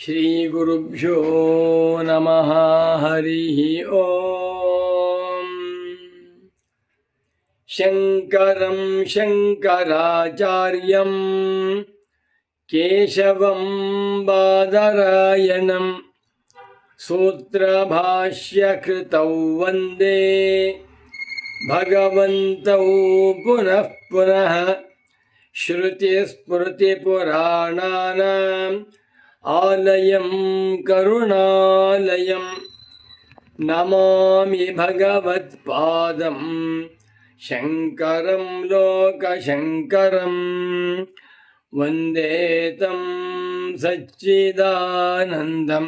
ಶ್ರೀಗುರುಭ್ಯೋ ನಮಃ ಹರಿ ಓಂ. ಶಂಕರಂ ಶಂಕರಾಚಾರ್ಯಂ ಕೇಶವಂ ಬಾದರಾಯಣಂ ಸೂತ್ರಭಾಷ್ಯಕೃತೌ ವಂದೇ ಭಗವಂತೌ ಪುನಃ ಪುನಃ. ಶ್ರುತಿಸ್ಮೃತಿಪುರಾಣಾನಾಂ ಆಲಯಂ ಕರುಣಾಲಯಂ ನಮಾಮಿ ಭಗವತ್ಪಾದಂ ಶಂಕರಂ ಲೋಕಶಂಕರಂ. ವಂದೇ तं ಸಚ್ಚಿದಾನಂದಂ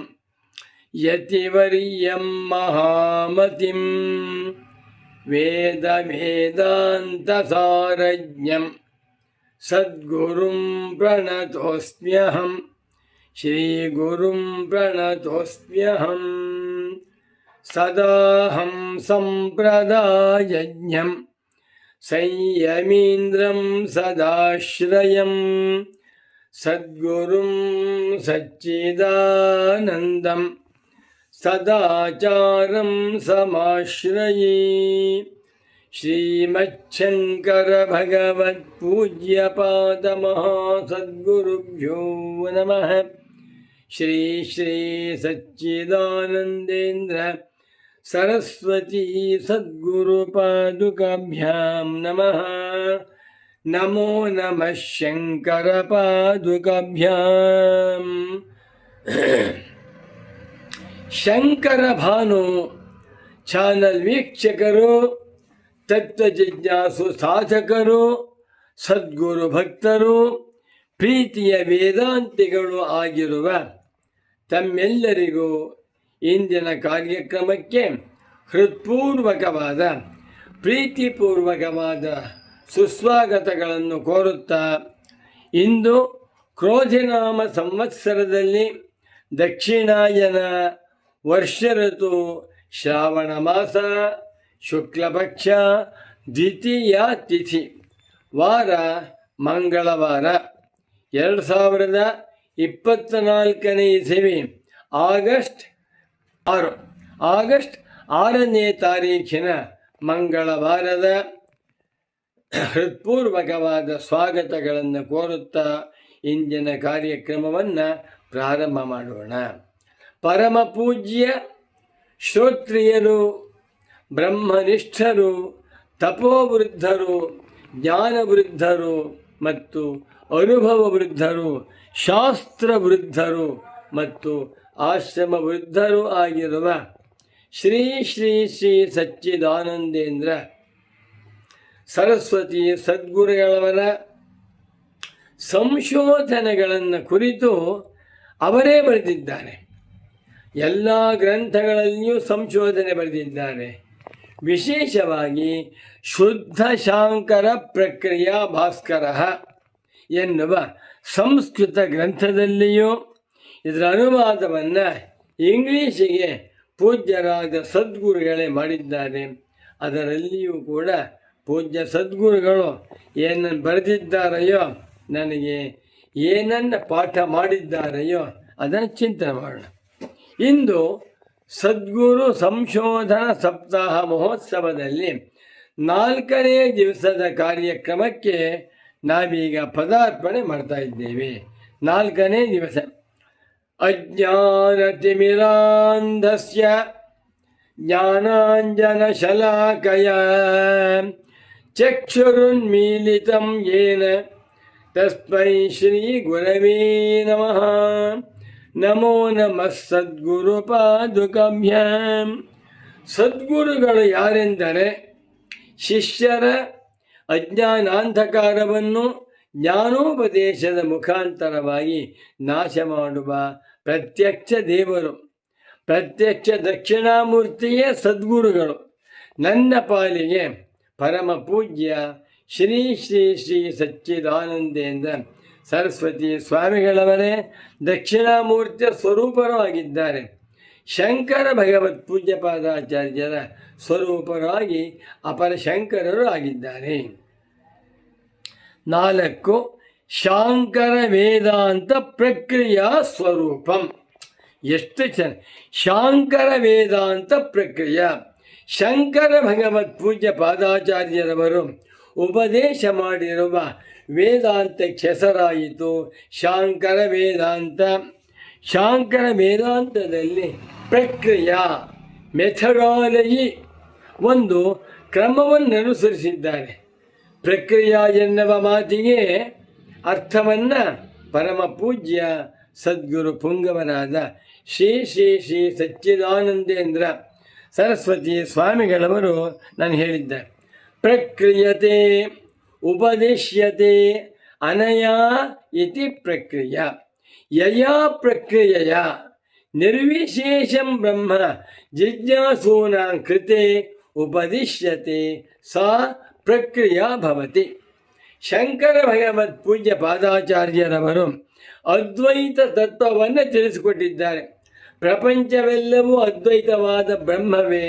ಯತಿವರ್ಯಂ ಮಹಾಮತಿಂ ವೇದಾಂತಸಾರಜ್ಞಂ ಸದ್ಗುರುಂ ಪ್ರಣತೋಸ್ಮ್ಯಹಂ. ಶ್ರೀಗುರುಂ ಪ್ರಣತೋಸ್ಮ್ಯಹಂ. ಸದಾಹಂ ಸಂಪ್ರದಾಯಜ್ಞಂ ಸಂಯಮೀಂದ್ರಂ ಸದಾಶ್ರಯಂ ಸದ್ಗುರುಂ ಸಚ್ಚಿದಾನಂದಂ ಸದಾಚಾರಂ ಸಮಾಶ್ರಯೇ. ಶ್ರೀಮಚ್ಛಂಕರ ಭಗವತ್ ಪೂಜ್ಯಪಾದ ಮಹಾಸದ್ಗುರುಭ್ಯೋ ನಮಃ. ಶ್ರೀ ಶ್ರೀ ಸಚ್ಚಿದಾನಂದೇಂದ್ರ ಸರಸ್ವತೀ ಸದ್ಗುರುಪಾದುಕಾಭ್ಯಾಂ ನಮಃ. ನಮೋ ನಮಃ ಶಂಕರ ಪಾದುಕಾಭ್ಯಾಂ. ಶಂಕರ ಭಾನು ಚಾನಲ್ ವೀಕ್ಷಕರು, ತತ್ವ ಜಿಜ್ಞಾಸು ಸಾಧಕರು, ಸದ್ಗುರು ಭಕ್ತರು, ಪ್ರೀತಿಯ ವೇದಾಂತಿಗಳು ಆಗಿರುವ ತಮ್ಮೆಲ್ಲರಿಗೂ ಇಂದಿನ ಕಾರ್ಯಕ್ರಮಕ್ಕೆ ಹೃತ್ಪೂರ್ವಕವಾದ ಪ್ರೀತಿಪೂರ್ವಕವಾದ ಸುಸ್ವಾಗತಗಳನ್ನು ಕೋರುತ್ತಾ, ಇಂದು ಕ್ರೋಧಿನಾಮ ಸಂವತ್ಸರದಲ್ಲಿ ದಕ್ಷಿಣಾಯನ ವರ್ಷ ಋತು ಶ್ರಾವಣ ಮಾಸ ಶುಕ್ಲಪಕ್ಷ ದ್ವಿತೀಯ ತಿಥಿ, ವಾರ ಮಂಗಳವಾರ, 2024 ಇಸವಿ ಆಗಸ್ಟ್ 6ನೇ ತಾರೀಖಿನ ಮಂಗಳವಾರದ ಹೃತ್ಪೂರ್ವಕವಾದ ಸ್ವಾಗತಗಳನ್ನು ಕೋರುತ್ತಾ ಇಂದಿನ ಕಾರ್ಯಕ್ರಮವನ್ನು ಪ್ರಾರಂಭ ಮಾಡೋಣ. ಪರಮ ಪೂಜ್ಯ ಶ್ರೋತ್ರಿಯರು, ಬ್ರಹ್ಮನಿಷ್ಠರು, ತಪೋವೃದ್ಧರು, ಜ್ಞಾನವೃದ್ಧರು ಮತ್ತು ಅನುಭವ ವೃದ್ಧರು, ಶಾಸ್ತ್ರ ವೃದ್ಧರು ಮತ್ತು ಆಶ್ರಮ ವೃದ್ಧರು ಆಗಿರುವ ಶ್ರೀ ಶ್ರೀ ಶ್ರೀ ಸಚ್ಚಿದಾನಂದೇಂದ್ರ ಸರಸ್ವತಿ ಸದ್ಗುರುಗಳವರ ಸಂಶೋಧನೆಗಳನ್ನು ಕುರಿತು ಅವರೇ ಬರೆದಿದ್ದಾರೆ. ಎಲ್ಲ ಗ್ರಂಥಗಳಲ್ಲಿಯೂ ಸಂಶೋಧನೆ ಬರೆದಿದ್ದಾರೆ. ವಿಶೇಷವಾಗಿ ಶುದ್ಧ ಶಾಂಕರ ಪ್ರಕ್ರಿಯಾ ಭಾಸ್ಕರ ಎನ್ನುವ ಸಂಸ್ಕೃತ ಗ್ರಂಥದಲ್ಲಿಯೂ ಇದರ ಅನುವಾದವನ್ನು ಇಂಗ್ಲೀಷಿಗೆ ಪೂಜ್ಯರಾದ ಸದ್ಗುರುಗಳೇ ಮಾಡಿದ್ದಾರೆ. ಅದರಲ್ಲಿಯೂ ಕೂಡ ಪೂಜ್ಯ ಸದ್ಗುರುಗಳು ಏನನ್ನು ಬರೆದಿದ್ದಾರೆಯೋ, ನನಗೆ ಏನನ್ನು ಪಾಠ ಮಾಡಿದ್ದಾರೆಯೋ ಅದನ್ನು ಚಿಂತನೆ ಮಾಡೋಣ. ಇಂದು ಸದ್ಗುರು ಸಂಶೋಧನಾ ಸಪ್ತಾಹ ಮಹೋತ್ಸವದಲ್ಲಿ 4ನೇ ದಿವಸದ ಕಾರ್ಯಕ್ರಮಕ್ಕೆ ನಾವೀಗ ಪದಾರ್ಪಣೆ ಮಾಡ್ತಾ ಇದ್ದೇವೆ. 4ನೇ ದಿವಸ. ಅಜ್ಞಾನತಿಮಿರಾಂಧಸ್ಯ ಜ್ಞಾನಾಂಜನಶಲಾಕಯ ಚಕ್ಷುರುನ್ಮೀಲಿತಂ ಯೇನ ತಸ್ಮೈ ಶ್ರೀ ಗುರವೇ ನಮಃ. ನಮೋ ನಮಃ ಸದ್ಗುರು ಪಾದುಕಾಭ್ಯಾಂ. ಸದ್ಗುರುಗಳು ಯಾರೆಂದರೆ, ಶಿಷ್ಯರ ಅಜ್ಞಾನಾಂಧಕಾರವನ್ನು ಜ್ಞಾನೋಪದೇಶದ ಮುಖಾಂತರವಾಗಿ ನಾಶ ಮಾಡುವ ಪ್ರತ್ಯಕ್ಷ ದೇವರು, ಪ್ರತ್ಯಕ್ಷ ದಕ್ಷಿಣಾಮೂರ್ತಿಯೇ ಸದ್ಗುರುಗಳು. ನನ್ನ ಪಾಲಿಗೆ ಪರಮ ಪೂಜ್ಯ ಶ್ರೀ ಶ್ರೀ ಶ್ರೀ ಸಚ್ಚಿದಾನಂದೇಂದ್ರ ಸರಸ್ವತಿ ಸ್ವಾಮಿಗಳವರೇ ದಕ್ಷಿಣಾಮೂರ್ತಿಯ ಸ್ವರೂಪರೂ ಆಗಿದ್ದಾರೆ. ಶಂಕರ ಭಗವತ್ ಪೂಜ್ಯಪಾದಾಚಾರ್ಯರ ಸ್ವರೂಪರಾಗಿ ಅಪರ ಶಂಕರರು ಆಗಿದ್ದಾರೆ. 4 ಶಾಂಕರ ವೇದಾಂತ ಪ್ರಕ್ರಿಯಾ ಸ್ವರೂಪಂ. ಎಷ್ಟು ಚೆನ್ನ ಶಾಂಕರ ವೇದಾಂತ ಪ್ರಕ್ರಿಯೆ. ಶಂಕರ ಭಗವತ್ ಪೂಜ್ಯ ಪಾದಾಚಾರ್ಯರವರು ಉಪದೇಶ ಮಾಡಿರುವ ವೇದಾಂತಕ್ಕೆ ಹೆಸರಾಯಿತು ಶಾಂಕರ ವೇದಾಂತ. ಶಾಂಕರ ವೇದಾಂತದಲ್ಲಿ ಪ್ರಕ್ರಿಯೆ ಮೆಥಡಾಲಜಿ ಒಂದು ಕ್ರಮವನ್ನು ಅನುಸರಿಸಿದ್ದಾರೆ. ಪ್ರಕ್ರಿಯೆ ಎನ್ನುವ ಮಾತಿಗೆ ಅರ್ಥವನ್ನು ಪರಮ ಪೂಜ್ಯ ಸದ್ಗುರು ಪುಂಗವರಾದ ಶ್ರೀ ಶ್ರೀ ಶ್ರೀ ಸಚ್ಚಿದಾನಂದೇಂದ್ರ ಸರಸ್ವತಿ ಸ್ವಾಮಿಗಳವರು ನಾನು ಹೇಳಿದ್ದಾರೆ. ಪ್ರಕ್ರಿಯತೆ ಉಪದೇಶ್ಯತೆ ಅನಯಾ ಇತಿ ಪ್ರಕ್ರಿಯೆ. ಯಯಾ ಪ್ರಕ್ರಿಯೆಯ ನಿರ್ವಿಶೇಷಂ ಬ್ರಹ್ಮ ಜಿಜ್ಞಾಸೂನಾಂ ಕೃತೆ ಉಪದಿಶ್ಯತೆ ಸಾ ಪ್ರಕ್ರಿಯಾ ಭವತಿ. ಶಂಕರ ಭಗವತ್ ಪೂಜ್ಯ ಪಾದಾಚಾರ್ಯರವರು ಅದ್ವೈತ ತತ್ವವನ್ನು ತಿಳಿಸಿಕೊಟ್ಟಿದ್ದಾರೆ. ಪ್ರಪಂಚವೆಲ್ಲವೂ ಅದ್ವೈತವಾದ ಬ್ರಹ್ಮವೇ,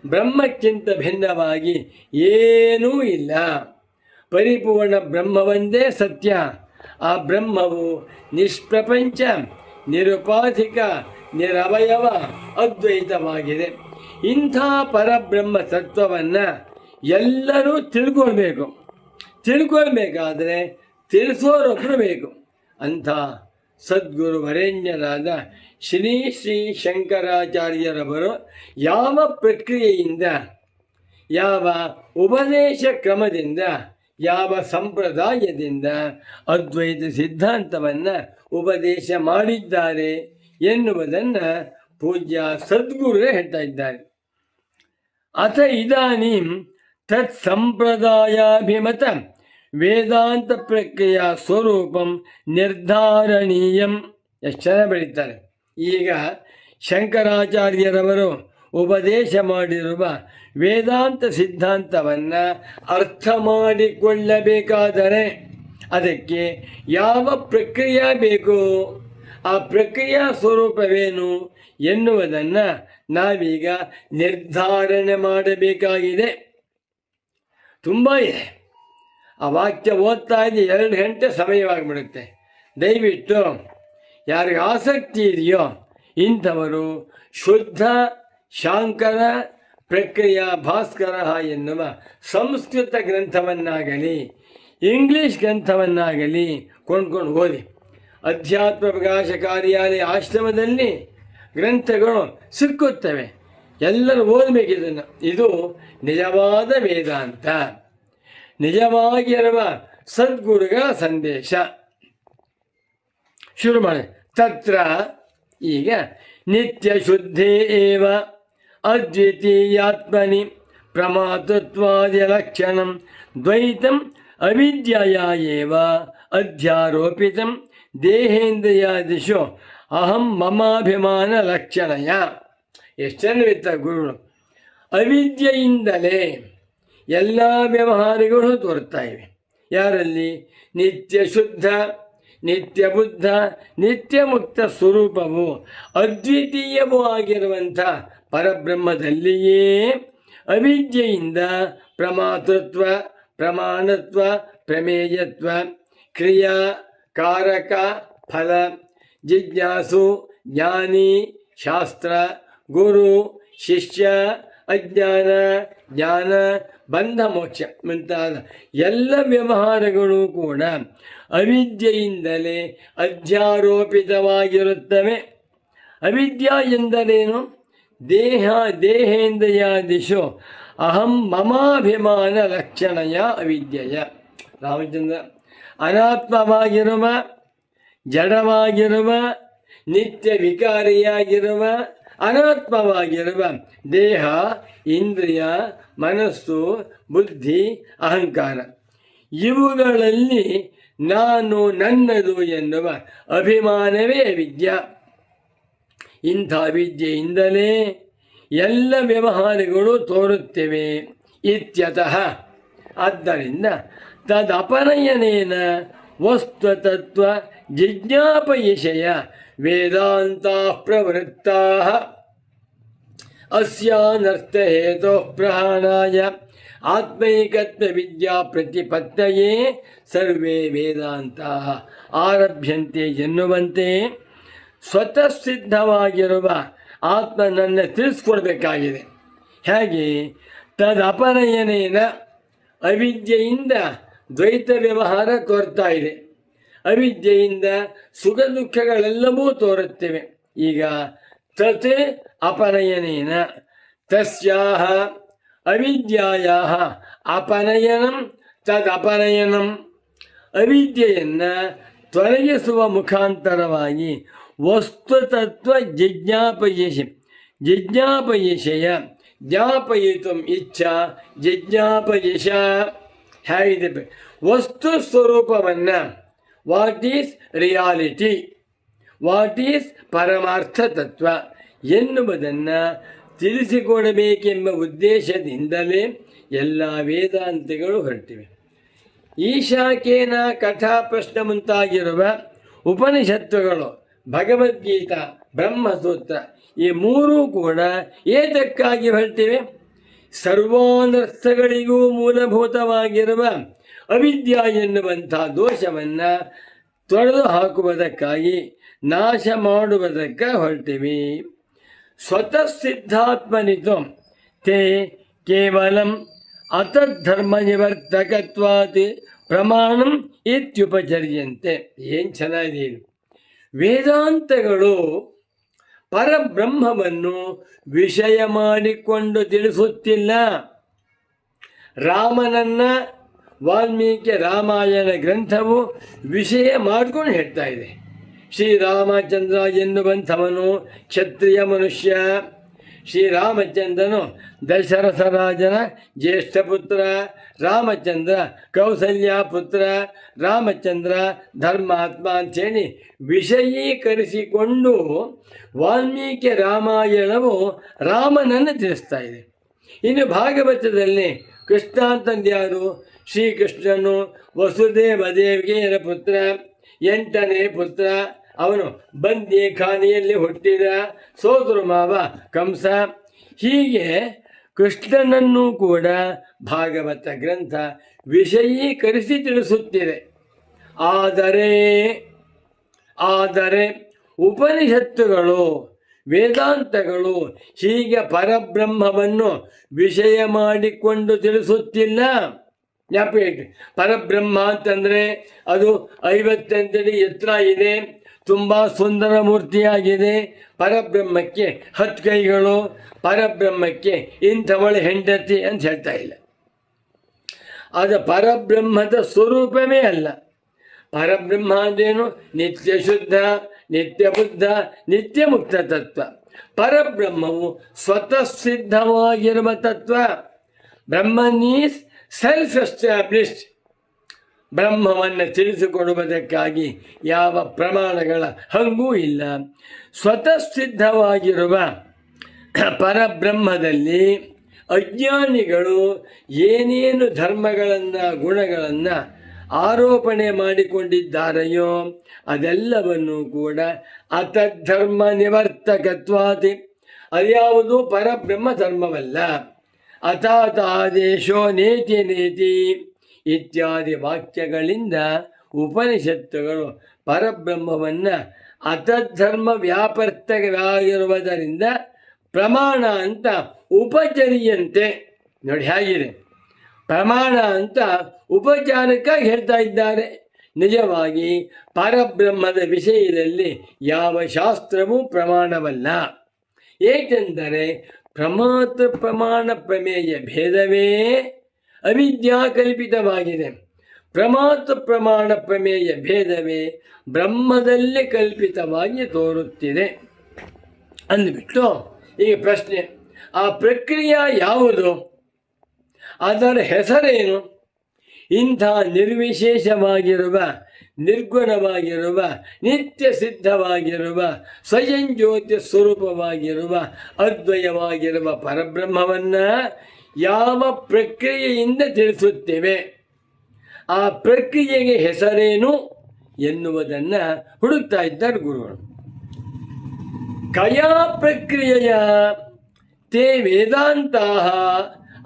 ಬ್ರಹ್ಮಕ್ಕಿಂತ ಭಿನ್ನವಾಗಿ ಏನೂ ಇಲ್ಲ. ಪರಿಪೂರ್ಣ ಬ್ರಹ್ಮವಂದೇ ಸತ್ಯ. ಆ ಬ್ರಹ್ಮವು ನಿಷ್ಪ್ರಪಂಚ, ನಿರುಪಾಧಿಕ, ನಿರವಯವ ಅದ್ವೈತವಾಗಿದೆ. ಇಂಥ ಪರಬ್ರಹ್ಮ ತತ್ವವನ್ನು ಎಲ್ಲರೂ ತಿಳ್ಕೊಳ್ಬೇಕಾದ್ರೆ ತಿಳಿಸೋರೊಬ್ಬರು ಬೇಕು. ಅಂಥ ಸದ್ಗುರು ವರೇಣ್ಯರಾದ ಶ್ರೀ ಶ್ರೀ ಶಂಕರಾಚಾರ್ಯರವರು ಯಾವ ಪ್ರಕ್ರಿಯೆಯಿಂದ, ಯಾವ ಉಪದೇಶ ಕ್ರಮದಿಂದ, ಯಾವ ಸಂಪ್ರದಾಯದಿಂದ ಅದ್ವೈತ ಸಿದ್ಧಾಂತವನ್ನು ಉಪದೇಶ ಮಾಡಿದ್ದಾರೆ ಎನ್ನುವುದನ್ನು ಪೂಜ್ಯ ಸದ್ಗುರುರೇ ಹೇಳ್ತಾ ಇದ್ದಾರೆ. ಅಥ ಇದಾನೀಂ ತತ್ ಸಂಪ್ರದಾಯಾಭಿಮತ ವೇದಾಂತ ಪ್ರಕ್ರಿಯಾ ಸ್ವರೂಪಂ ನಿರ್ಧಾರಣೀಯಂ. ಎಷ್ಟು ಚೆನ್ನಾಗಿ ಬೆಳೀತಾರೆ. ಈಗ ಶಂಕರಾಚಾರ್ಯರವರು ಉಪದೇಶ ಮಾಡಿರುವ ವೇದಾಂತ ಸಿದ್ಧಾಂತವನ್ನು ಅರ್ಥ ಮಾಡಿಕೊಳ್ಳಬೇಕಾದರೆ ಅದಕ್ಕೆ ಯಾವ ಪ್ರಕ್ರಿಯೆ ಬೇಕು, ಆ ಪ್ರಕ್ರಿಯಾ ಸ್ವರೂಪವೇನು ಎನ್ನುವುದನ್ನು ನಾವೀಗ ನಿರ್ಧಾರಣೆ ಮಾಡಬೇಕಾಗಿದೆ. ತುಂಬ ಇದೆ. ಆ ವಾಕ್ಯ ಓದ್ತಾ ಇದ್ದು 2 ಗಂಟೆ ಸಮಯವಾಗಿಬಿಡುತ್ತೆ. ದಯವಿಟ್ಟು ಯಾರಿಗೆ ಆಸಕ್ತಿ ಇದೆಯೋ ಇಂಥವರು ಶುದ್ಧ ಶಾಂಕರ ಪ್ರಕ್ರಿಯಾ ಭಾಸ್ಕರ ಎನ್ನುವ ಸಂಸ್ಕೃತ ಗ್ರಂಥವನ್ನಾಗಲಿ ಇಂಗ್ಲೀಷ್ ಗ್ರಂಥವನ್ನಾಗಲಿ ಕೊಂಡ್ಕೊಂಡು ಓದಿ. ಅಧ್ಯಾತ್ಮ ಪ್ರಕಾಶ ಕಾರ್ಯಾಲಯ ಆಶ್ರಮದಲ್ಲಿ ಗ್ರಂಥಗಳು ಸಿಕ್ಕುತ್ತವೆ. ಎಲ್ಲರೂ ಓದಬೇಕಿದನ್ನು. ಇದು ನಿಜವಾದ ವೇದಾಂತ, ನಿಜವಾಗಿರುವ ಸದ್ಗುರುಗಳ ಸಂದೇಶ. ಶುರು ಮಾಡಿ. ತತ್ರ ಈಗ ನಿತ್ಯ ಶುದ್ಧೇ ಏವ ಅದ್ವಿತೀಯಾತ್ಮನಿ ಪ್ರಮಾತೃತ್ವಾದಿ ಲಕ್ಷಣಂ ದ್ವೈತಂ ಅವಿದ್ಯೆಯ ಏವ ಅಧ್ಯಾರೋಪಿತಂ ದೇಹೇಂದ್ರಿಯಾದಿಶು ಅಹಂ ಮಮಾಭಿಮಾನ ಲಕ್ಷಣಯ. ಎಷ್ಟು ಚೆನ್ನವಿತ್ತ ಗುರುಗಳು. ಅವಿದ್ಯೆಯಿಂದಲೇ ಎಲ್ಲ ವ್ಯವಹಾರಗಳು ತೋರ್ತಾ ಇವೆ. ಯಾರಲ್ಲಿ? ನಿತ್ಯ ಶುದ್ಧ, ನಿತ್ಯ ಬುದ್ಧ, ನಿತ್ಯ ಮುಕ್ತ ಸ್ವರೂಪವು ಅದ್ವಿತೀಯವೂ ಆಗಿರುವಂಥ ಪರಬ್ರಹ್ಮದಲ್ಲಿಯೇ ಅವಿದ್ಯೆಯಿಂದ ಪ್ರಮಾತೃತ್ವ, ಪ್ರಮಾಣತ್ವ, ಪ್ರಮೇಯತ್ವ, ಕ್ರಿಯಾ, ಕಾರಕ, ಫಲ, ಜಿಜ್ಞಾಸು, ಜ್ಞಾನಿ, ಶಾಸ್ತ್ರ, ಗುರು, ಶಿಷ್ಯ, ಅಜ್ಞಾನ, ಜ್ಞಾನ, ಬಂಧ, ಮೋಕ್ಷ ಮುಂತಾದ ಎಲ್ಲ ವ್ಯವಹಾರಗಳು ಕೂಡ ಅವಿದ್ಯೆಯಿಂದಲೇ ಅಧ್ಯಾರೋಪಿತವಾಗಿರುತ್ತವೆ. ಅವಿದ್ಯಾ ಎಂದರೇನು? ದೇಹೇಂದ್ರಿಯಾದಿಶು ಅಹಂ ಮಮಾಭಿಮಾನ ಲಕ್ಷಣಯ ಅವಿದ್ಯೆಯ. ರಾಮಚಂದ್ರ, ಅನಾತ್ಮವಾಗಿರುವ, ಜಡವಾಗಿರುವ, ನಿತ್ಯ ವಿಕಾರಿಯಾಗಿರುವ, ಅನಾತ್ಮವಾಗಿರುವ ದೇಹ, ಇಂದ್ರಿಯ, ಮನಸ್ಸು, ಬುದ್ಧಿ, ಅಹಂಕಾರ ಇವುಗಳಲ್ಲಿ ನಾನು ನನ್ನದು ಎನ್ನುವ ಅಭಿಮಾನವೇ ಅವಿದ್ಯ. ಇಂಥ ವಿದ್ಯೆಯಿಂದಲೇ ಎಲ್ಲ ವ್ಯವಹಾರಗಳು ತೋರುತ್ತವೆ. ಇತ್ಯತಃ ಆದ್ದರಿಂದ ತದಪನಯನೇನ ವಸ್ತುತತ್ವ ಜಿಜ್ಞಾಪಯಿಷಯ ವೇದಾಂತ ಪ್ರವೃತ್ತಾ ಅಸ್ಯಾನರ್ಥ ಹೇತೋ ಪ್ರಹಾಣಾಯ ಆತ್ಮೈಕತ್ವ ವಿದ್ಯಾ ಪ್ರತಿಪತ್ತಯೇ ಸರ್ವೇ ವೇದಾಂತ ಆರಭ್ಯಂತೆ ಎನ್ನುವಂತೆ ಸ್ವತಃ ಸಿದ್ಧವಾಗಿರುವ ಆತ್ಮನನ್ನು ತಿಳಿಸ್ಕೊಡ್ಬೇಕಾಗಿದೆ. ಹೇಗೆ? ತದಪನಯನೇನ, ಅವಿದ್ಯೆಯಿಂದ ದ್ವೈತ ವ್ಯವಹಾರ ತೋರ್ತಾ ಇದೆ. ಅವಿದ್ಯೆಯಿಂದ ಸುಖ ದುಃಖಗಳೆಲ್ಲವೂ ತೋರುತ್ತವೆ. ಈಗ ತತ್ ಅಪನಯನೇನ ತಸ್ಯಾಹ ಅವಿದ್ಯಾಯಾಹ ಅಪನಯನಂ ತದಪನಯನಂ, ಅವಿದ್ಯೆಯನ್ನು ತೊಲಗಿಸುವ ಮುಖಾಂತರವಾಗಿ ವಸ್ತುತತ್ವ ಜಿಜ್ಞಾಪಯಿಷಯ ಜ್ಞಾಪಯಿತು ಇಚ್ಛಾ ಜಿಜ್ಞಾಪಯಿಷ. ಹೇಗಿದೆ? ವಸ್ತು ಸ್ವರೂಪವನ್ನು, what is reality, what is ಪರಮಾರ್ಥ ತತ್ವ ಎನ್ನುವುದನ್ನು ತಿಳಿಸಿಕೊಡಬೇಕೆಂಬ ಉದ್ದೇಶದಿಂದಲೇ ಎಲ್ಲ ವೇದಾಂತಗಳು ಹೊರಟಿವೆ. ಈ ಶಾಖೇನ ಕಥಾ ಪ್ರಶ್ನೆ ಮುಂತಾಗಿರುವ ಉಪನಿಷತ್ತುಗಳು, ಭಗವದ್ಗೀತಾ, ಬ್ರಹ್ಮಸೂತ್ರ ಈ ಮೂರೂ ಕೂಡ ಏತಕ್ಕಾಗಿ ಹೊರಟಿವೆ? ಸರ್ವಾನರ್ಥಗಳಿಗೂ ಮೂಲಭೂತವಾಗಿರುವ ಅವಿದ್ಯಾ ಎನ್ನುವಂಥ ದೋಷವನ್ನು ತೊಡೆದು ಹಾಕುವುದಕ್ಕಾಗಿ, ನಾಶ ಮಾಡುವುದಕ್ಕೆ ಹೊರಟಿವೆ. ಸ್ವತಃ ಸಿದ್ಧಾತ್ಮನಿತು ತೇ ಕೇವಲಂ ಅತದ್ಧರ್ಮ ನಿವರ್ತಕತ್ವಾತ್ ಪ್ರಮಾಣಂ ಇತ್ಯುಪಚರ್ಯಂತೆ. ಏನು ಚೆನ್ನಾಗಿದೆ! ವೇದಾಂತಗಳು ಪರಬ್ರಹ್ಮವನ್ನು ವಿಷಯ ಮಾಡಿಕೊಂಡು ತಿಳಿಸುತ್ತಿಲ್ಲ. ರಾಮನನ್ನ ವಾಲ್ಮೀಕಿ ರಾಮಾಯಣ ಗ್ರಂಥವು ವಿಷಯ ಮಾಡ್ಕೊಂಡು ಹೇಳ್ತಾ ಇದೆ. ಶ್ರೀರಾಮಚಂದ್ರ ಎನ್ನುವಂಥವನು ಕ್ಷತ್ರಿಯ ಮನುಷ್ಯ. ಶ್ರೀರಾಮಚಂದ್ರನು ದಶರಥ ರಾಜನ ಜ್ಯೇಷ್ಠ ಪುತ್ರ. ರಾಮಚಂದ್ರ ಕೌಸಲ್ಯ ಪುತ್ರ. ರಾಮಚಂದ್ರ ಧರ್ಮಾತ್ಮ ಅಂಥೇಳಿ ವಿಷಯೀಕರಿಸಿಕೊಂಡು ವಾಲ್ಮೀಕಿ ರಾಮಾಯಣವು ರಾಮನನ್ನು ತಿಳಿಸ್ತಾ ಇದೆ. ಇನ್ನು ಭಾಗವತದಲ್ಲಿ ಕೃಷ್ಣ ಅಂತಂದ್ಯಾರು? ಶ್ರೀಕೃಷ್ಣನು ವಸುದೇವ ದೇವಿಗೆಯರ ಪುತ್ರ, 8ನೇ ಪುತ್ರ. ಅವನು ಬಂದಿ ಖಾನೆಯಲ್ಲಿ ಹುಟ್ಟಿದ, ಸೋದರ ಮಾವ ಕಂಸ. ಹೀಗೆ ಕೃಷ್ಣನನ್ನು ಕೂಡ ಭಾಗವತ ಗ್ರಂಥ ವಿಷಯೀಕರಿಸಿ ತಿಳಿಸುತ್ತಿದೆ. ಆದರೆ ಉಪನಿಷತ್ತುಗಳು, ವೇದಾಂತಗಳು ಹೀಗೆ ಪರಬ್ರಹ್ಮವನ್ನು ವಿಷಯ ಮಾಡಿಕೊಂಡು ತಿಳಿಸುತ್ತಿಲ್ಲ. ಜ್ಞಾಪಕ, ಪರಬ್ರಹ್ಮ ಅಂತಂದರೆ ಅದು 58 ಅಡಿ ಎತ್ತರ ಇದೆ, ತುಂಬ ಸುಂದರ ಮೂರ್ತಿಯಾಗಿದೆ. ಪರಬ್ರಹ್ಮಕ್ಕೆ 10 ಕೈಗಳು, ಪರಬ್ರಹ್ಮಕ್ಕೆ ಇಂಥವಳು ಹೆಂಡತಿ ಅಂತ ಹೇಳ್ತಾ ಇಲ್ಲ. ಅದು ಪರಬ್ರಹ್ಮದ ಸ್ವರೂಪವೇ ಅಲ್ಲ. ಪರಬ್ರಹ್ಮ ಅಂದ್ರೇನು? ನಿತ್ಯ ಶುದ್ಧ, ನಿತ್ಯ ಬುದ್ಧ, ನಿತ್ಯ ಮುಕ್ತ ತತ್ವ. ಪರಬ್ರಹ್ಮವು ಸ್ವತಃ ಸಿದ್ಧವಾಗಿರುವ ತತ್ವ. ಬ್ರಹ್ಮನ್ ಈಸ್ ಸೆಲ್ಫ್ ಎಸ್ಟಾಬ್ಲಿಷ್ಡ್. ಬ್ರಹ್ಮವನ್ನು ತಿಳಿಸಿಕೊಡುವುದಕ್ಕಾಗಿ ಯಾವ ಪ್ರಮಾಣಗಳ ಹಂಗೂ ಇಲ್ಲ. ಸ್ವತಃ ಸಿದ್ಧವಾಗಿರುವ ಪರಬ್ರಹ್ಮದಲ್ಲಿ ಅಜ್ಞಾನಿಗಳು ಏನೇನು ಧರ್ಮಗಳನ್ನು, ಗುಣಗಳನ್ನು ಆರೋಪಣೆ ಮಾಡಿಕೊಂಡಿದ್ದಾರೆಯೋ ಅದೆಲ್ಲವನ್ನು ಕೂಡ ಅತದ್ಧರ್ಮ ನಿವರ್ತಕತ್ವಾತಿ, ಅದ್ಯಾವುದು ಪರಬ್ರಹ್ಮ ಧರ್ಮವಲ್ಲ. ಅಥಾತಾದೇಶೋ ನೇತಿ ನೇತಿ ಇತ್ಯಾದಿ ವಾಕ್ಯಗಳಿಂದ ಉಪನಿಷತ್ತುಗಳು ಪರಬ್ರಹ್ಮವನ್ನು ಅತದ್ಧರ್ಮ ವ್ಯಾಪರ್ತವಾಗಿರುವುದರಿಂದ ಪ್ರಮಾಣ ಅಂತ ಉಪಚರ್ಯಂತೆ. ನೋಡಿ ಹೇಗಿದೆ, ಪ್ರಮಾಣ ಅಂತ ಉಪಚಾರಕ್ಕಾಗಿ ಹೇಳ್ತಾ ಇದ್ದಾರೆ. ನಿಜವಾಗಿ ಪರಬ್ರಹ್ಮದ ವಿಷಯದಲ್ಲಿ ಯಾವ ಶಾಸ್ತ್ರವೂ ಪ್ರಮಾಣವಲ್ಲ. ಏಕೆಂದರೆ ಪ್ರಮಾಣ ಪ್ರಮೇಯ ಭೇದವೇ ಅವಿದ್ಯಾಕಲ್ಪಿತವಾಗಿದೆ. ಪ್ರಮಾಣ ಪ್ರಮೇಯ ಭೇದವೇ ಬ್ರಹ್ಮದಲ್ಲಿ ಕಲ್ಪಿತವಾಗಿ ತೋರುತ್ತಿದೆ ಅಂದ್ಬಿಟ್ಟು ಈಗ ಪ್ರಶ್ನೆ, ಆ ಪ್ರಕ್ರಿಯೆ ಯಾವುದು? ಅದರ ಹೆಸರೇನು? ಇಂಥ ನಿರ್ವಿಶೇಷವಾಗಿರುವ, ನಿರ್ಗುಣವಾಗಿರುವ, ನಿತ್ಯ ಸಿದ್ಧವಾಗಿರುವ, ಸ್ವಯಂ ಜ್ಯೋತಿ ಸ್ವರೂಪವಾಗಿರುವ, ಅದ್ವಯವಾಗಿರುವ ಪರಬ್ರಹ್ಮವನ್ನು ಯಾವ ಪ್ರಕ್ರಿಯೆಯಿಂದ ತಿಳಿಸುತ್ತೇವೆ? ಆ ಪ್ರಕ್ರಿಯೆಗೆ ಹೆಸರೇನು ಎನ್ನುವುದನ್ನು ಹುಡುಕ್ತಾ ಇದ್ದಾರೆ ಗುರುಗಳು. ಕಯಾ ಪ್ರಕ್ರಿಯೆಯ ತೇ ವೇದಾಂತಾಃ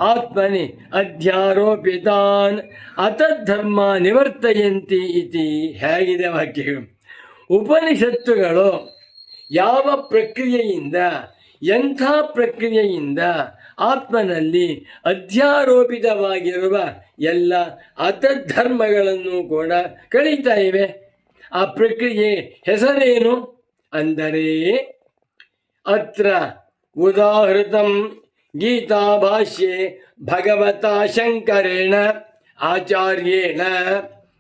ಆತ್ಮನಿ ಅಧ್ಯಾರೋಪಿತಾನ್ ಅತದ್ಧರ್ಮ ನಿವರ್ತಯಂತಿ ಇತಿ. ಹೇಗಿದೆ ವಾಕ್ಯಗಳು? ಉಪನಿಷತ್ತುಗಳು ಯಾವ ಪ್ರಕ್ರಿಯೆಯಿಂದ, ಎಂಥ ಪ್ರಕ್ರಿಯೆಯಿಂದ ಆತ್ಮನಲ್ಲಿ ಅಧ್ಯಾರೋಪಿತವಾಗಿರುವ ಎಲ್ಲ ಅತಧರ್ಮಗಳನ್ನು ಕೂಡ ಕಳೀತಾ ಇವೆ. ಆ ಪ್ರಕ್ರಿಯೆ ಹೆಸರೇನು ಅಂದರೆ ಅತ್ರ ಉದಾಹೃತಂ ಗೀತಾಭಾಷ್ಯೆ ಭಗವತಾ ಶಂಕರೇಣ ಆಚಾರ್ಯೇಣ.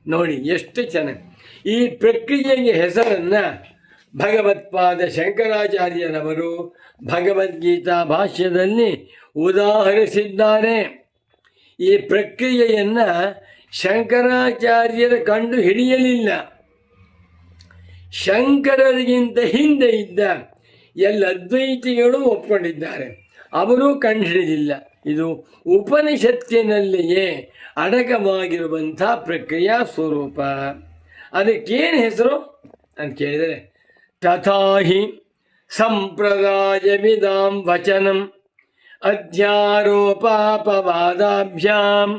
ನೋಡಿ ಎಷ್ಟು ಚೆನ್ನಾಗಿ ಈ ಪ್ರಕ್ರಿಯೆಗೆ ಹೆಸರನ್ನು ಭಗವತ್ಪಾದ ಶಂಕರಾಚಾರ್ಯರವರು ಭಗವದ್ಗೀತಾ ಭಾಷ್ಯದಲ್ಲಿ ಉದಾಹರಿಸಿದ್ದಾರೆ. ಈ ಪ್ರಕ್ರಿಯೆಯನ್ನು ಶಂಕರಾಚಾರ್ಯರು ಕಂಡು ಹಿಡಿಯಲಿಲ್ಲ. ಶಂಕರರಿಗಿಂತ ಹಿಂದೆ ಇದ್ದ ಎಲ್ಲ ಅದ್ವೈತಿಗಳು ಒಪ್ಕೊಂಡಿದ್ದಾರೆ, ಅವರೂ ಕಂಡುಹಿಡಿದಿಲ್ಲ. ಇದು ಉಪನಿಷತ್ತಿನಲ್ಲಿಯೇ ಅಡಕವಾಗಿರುವಂಥ ಪ್ರಕ್ರಿಯಾ ಸ್ವರೂಪ. ಅದಕ್ಕೇನು ಹೆಸರು ಅಂತ ಕೇಳಿದರೆ ತಥಾಹಿ ಸಂಪ್ರದಾಯವಿದಾಂ ವಚನಂ ಅಧ್ಯಾರೋಪಾಪವಾದಾಭ್ಯಾಂ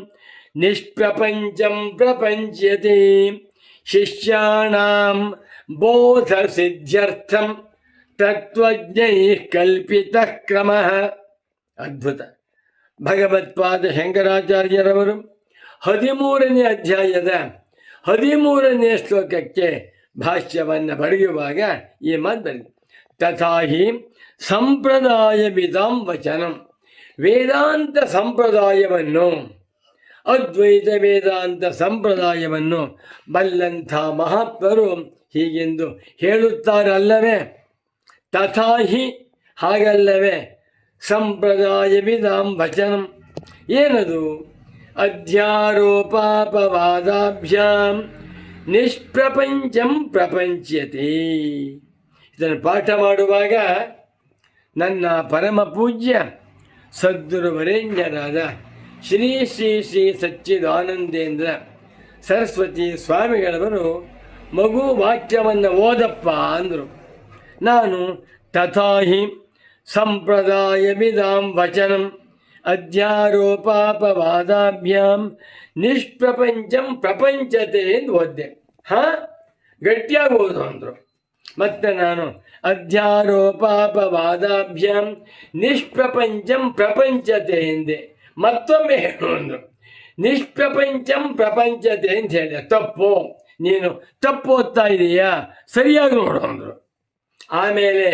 ನಿಷ್ಪ್ರಪಂಚಂ ಪ್ರಪಂಚ್ಯತೆ ಶಿಷ್ಯಾಣಾಂ ಬೋಧಸಿದ್ಧ್ಯರ್ಥಂ ತತ್ವಜ್ಞೈಃ ಕಲ್ಪಿತಃ ಕ್ರಮಃ. ಅದ್ಭುತ. ಭಗವತ್ಪಾದ ಶಂಕರಾಚಾರ್ಯರವರು 13ನೇ ಅಧ್ಯಾಯದ 13ನೇ ಶ್ಲೋಕಕ್ಕೆ ಭಾಷ್ಯವನ್ನು ಬರೆಯುವಾಗ ಈ ಮಾತು ಬರೆದು ತಥಾಹಿ ಸಂಪ್ರದಾಯವಿದಾಂ ವಚನಂ, ವೇದಾಂತ ಸಂಪ್ರದಾಯವನ್ನು, ಅದ್ವೈತ ವೇದಾಂತ ಸಂಪ್ರದಾಯವನ್ನು ಬಲ್ಲಂಥ ಮಹಾತ್ಮರು ಹೀಗೆಂದು ಹೇಳುತ್ತಾರಲ್ಲವೇ. ತಥಾಹಿ ಹಾಗಲ್ಲವೇ, ಸಂಪ್ರದಾಯವಿದಾಂ ವಚನಂ ಏನದು? ಅಧ್ಯಾರೋಪಾಪವಾದಾಭ್ಯಾಂ ನಿಷ್ಪ್ರಪಂಚಂ ಪ್ರಪಂಚ್ಯತೆ. ಇದನ್ನು ಪಾಠ ಮಾಡುವಾಗ ನನ್ನ ಪರಮ ಪೂಜ್ಯ ಸದ್ಗುರುವರೇಣ್ಯರಾದ ಶ್ರೀ ಶ್ರೀ ಶ್ರೀ ಸಚ್ಚಿದಾನಂದೇಂದ್ರ ಸರಸ್ವತಿ ಸ್ವಾಮಿಗಳವರು ಮಗು ವಾಕ್ಯವನ್ನು ಓದಪ್ಪ ಅಂದರು. ನಾನು ತಥಾಹಿ ಸಂಪ್ರದಾಯವಿದಾಂ ವಚನಂ ಅಧ್ಯಾರೋಪಾಪವಾದಾಭ್ಯಾಂ ನಿಷ್ಪ್ರಪಂಚಂ ಪ್ರಪಂಚತೆ ಎಂದು ಓದ್ದೆ. ಗಟ್ಟಿಯಾಗಿ ಓದು ಅಂದರು. ಮತ್ತೆ ನಾನು ಅಧ್ಯಾರೋಪಾಪವಾದಾಭ್ಯಾಂ ನಿಷ್ಪ್ರಪಂಚಂ ಪ್ರಪಂಚತೆ ಎಂದೆ. ಮತ್ತೊಮ್ಮೆ ಹೇಳು ಅಂದರು. ನಿಷ್ಪ್ರಪಂಚಂ ಪ್ರಪಂಚತೆ ಅಂತ ಹೇಳಿದೆ. ತಪ್ಪು, ನೀನು ತಪ್ಪು ಓದ್ತಾ ಇದೀಯಾ, ಸರಿಯಾಗಿ ನೋಡು ಅಂದರು. ಆಮೇಲೆ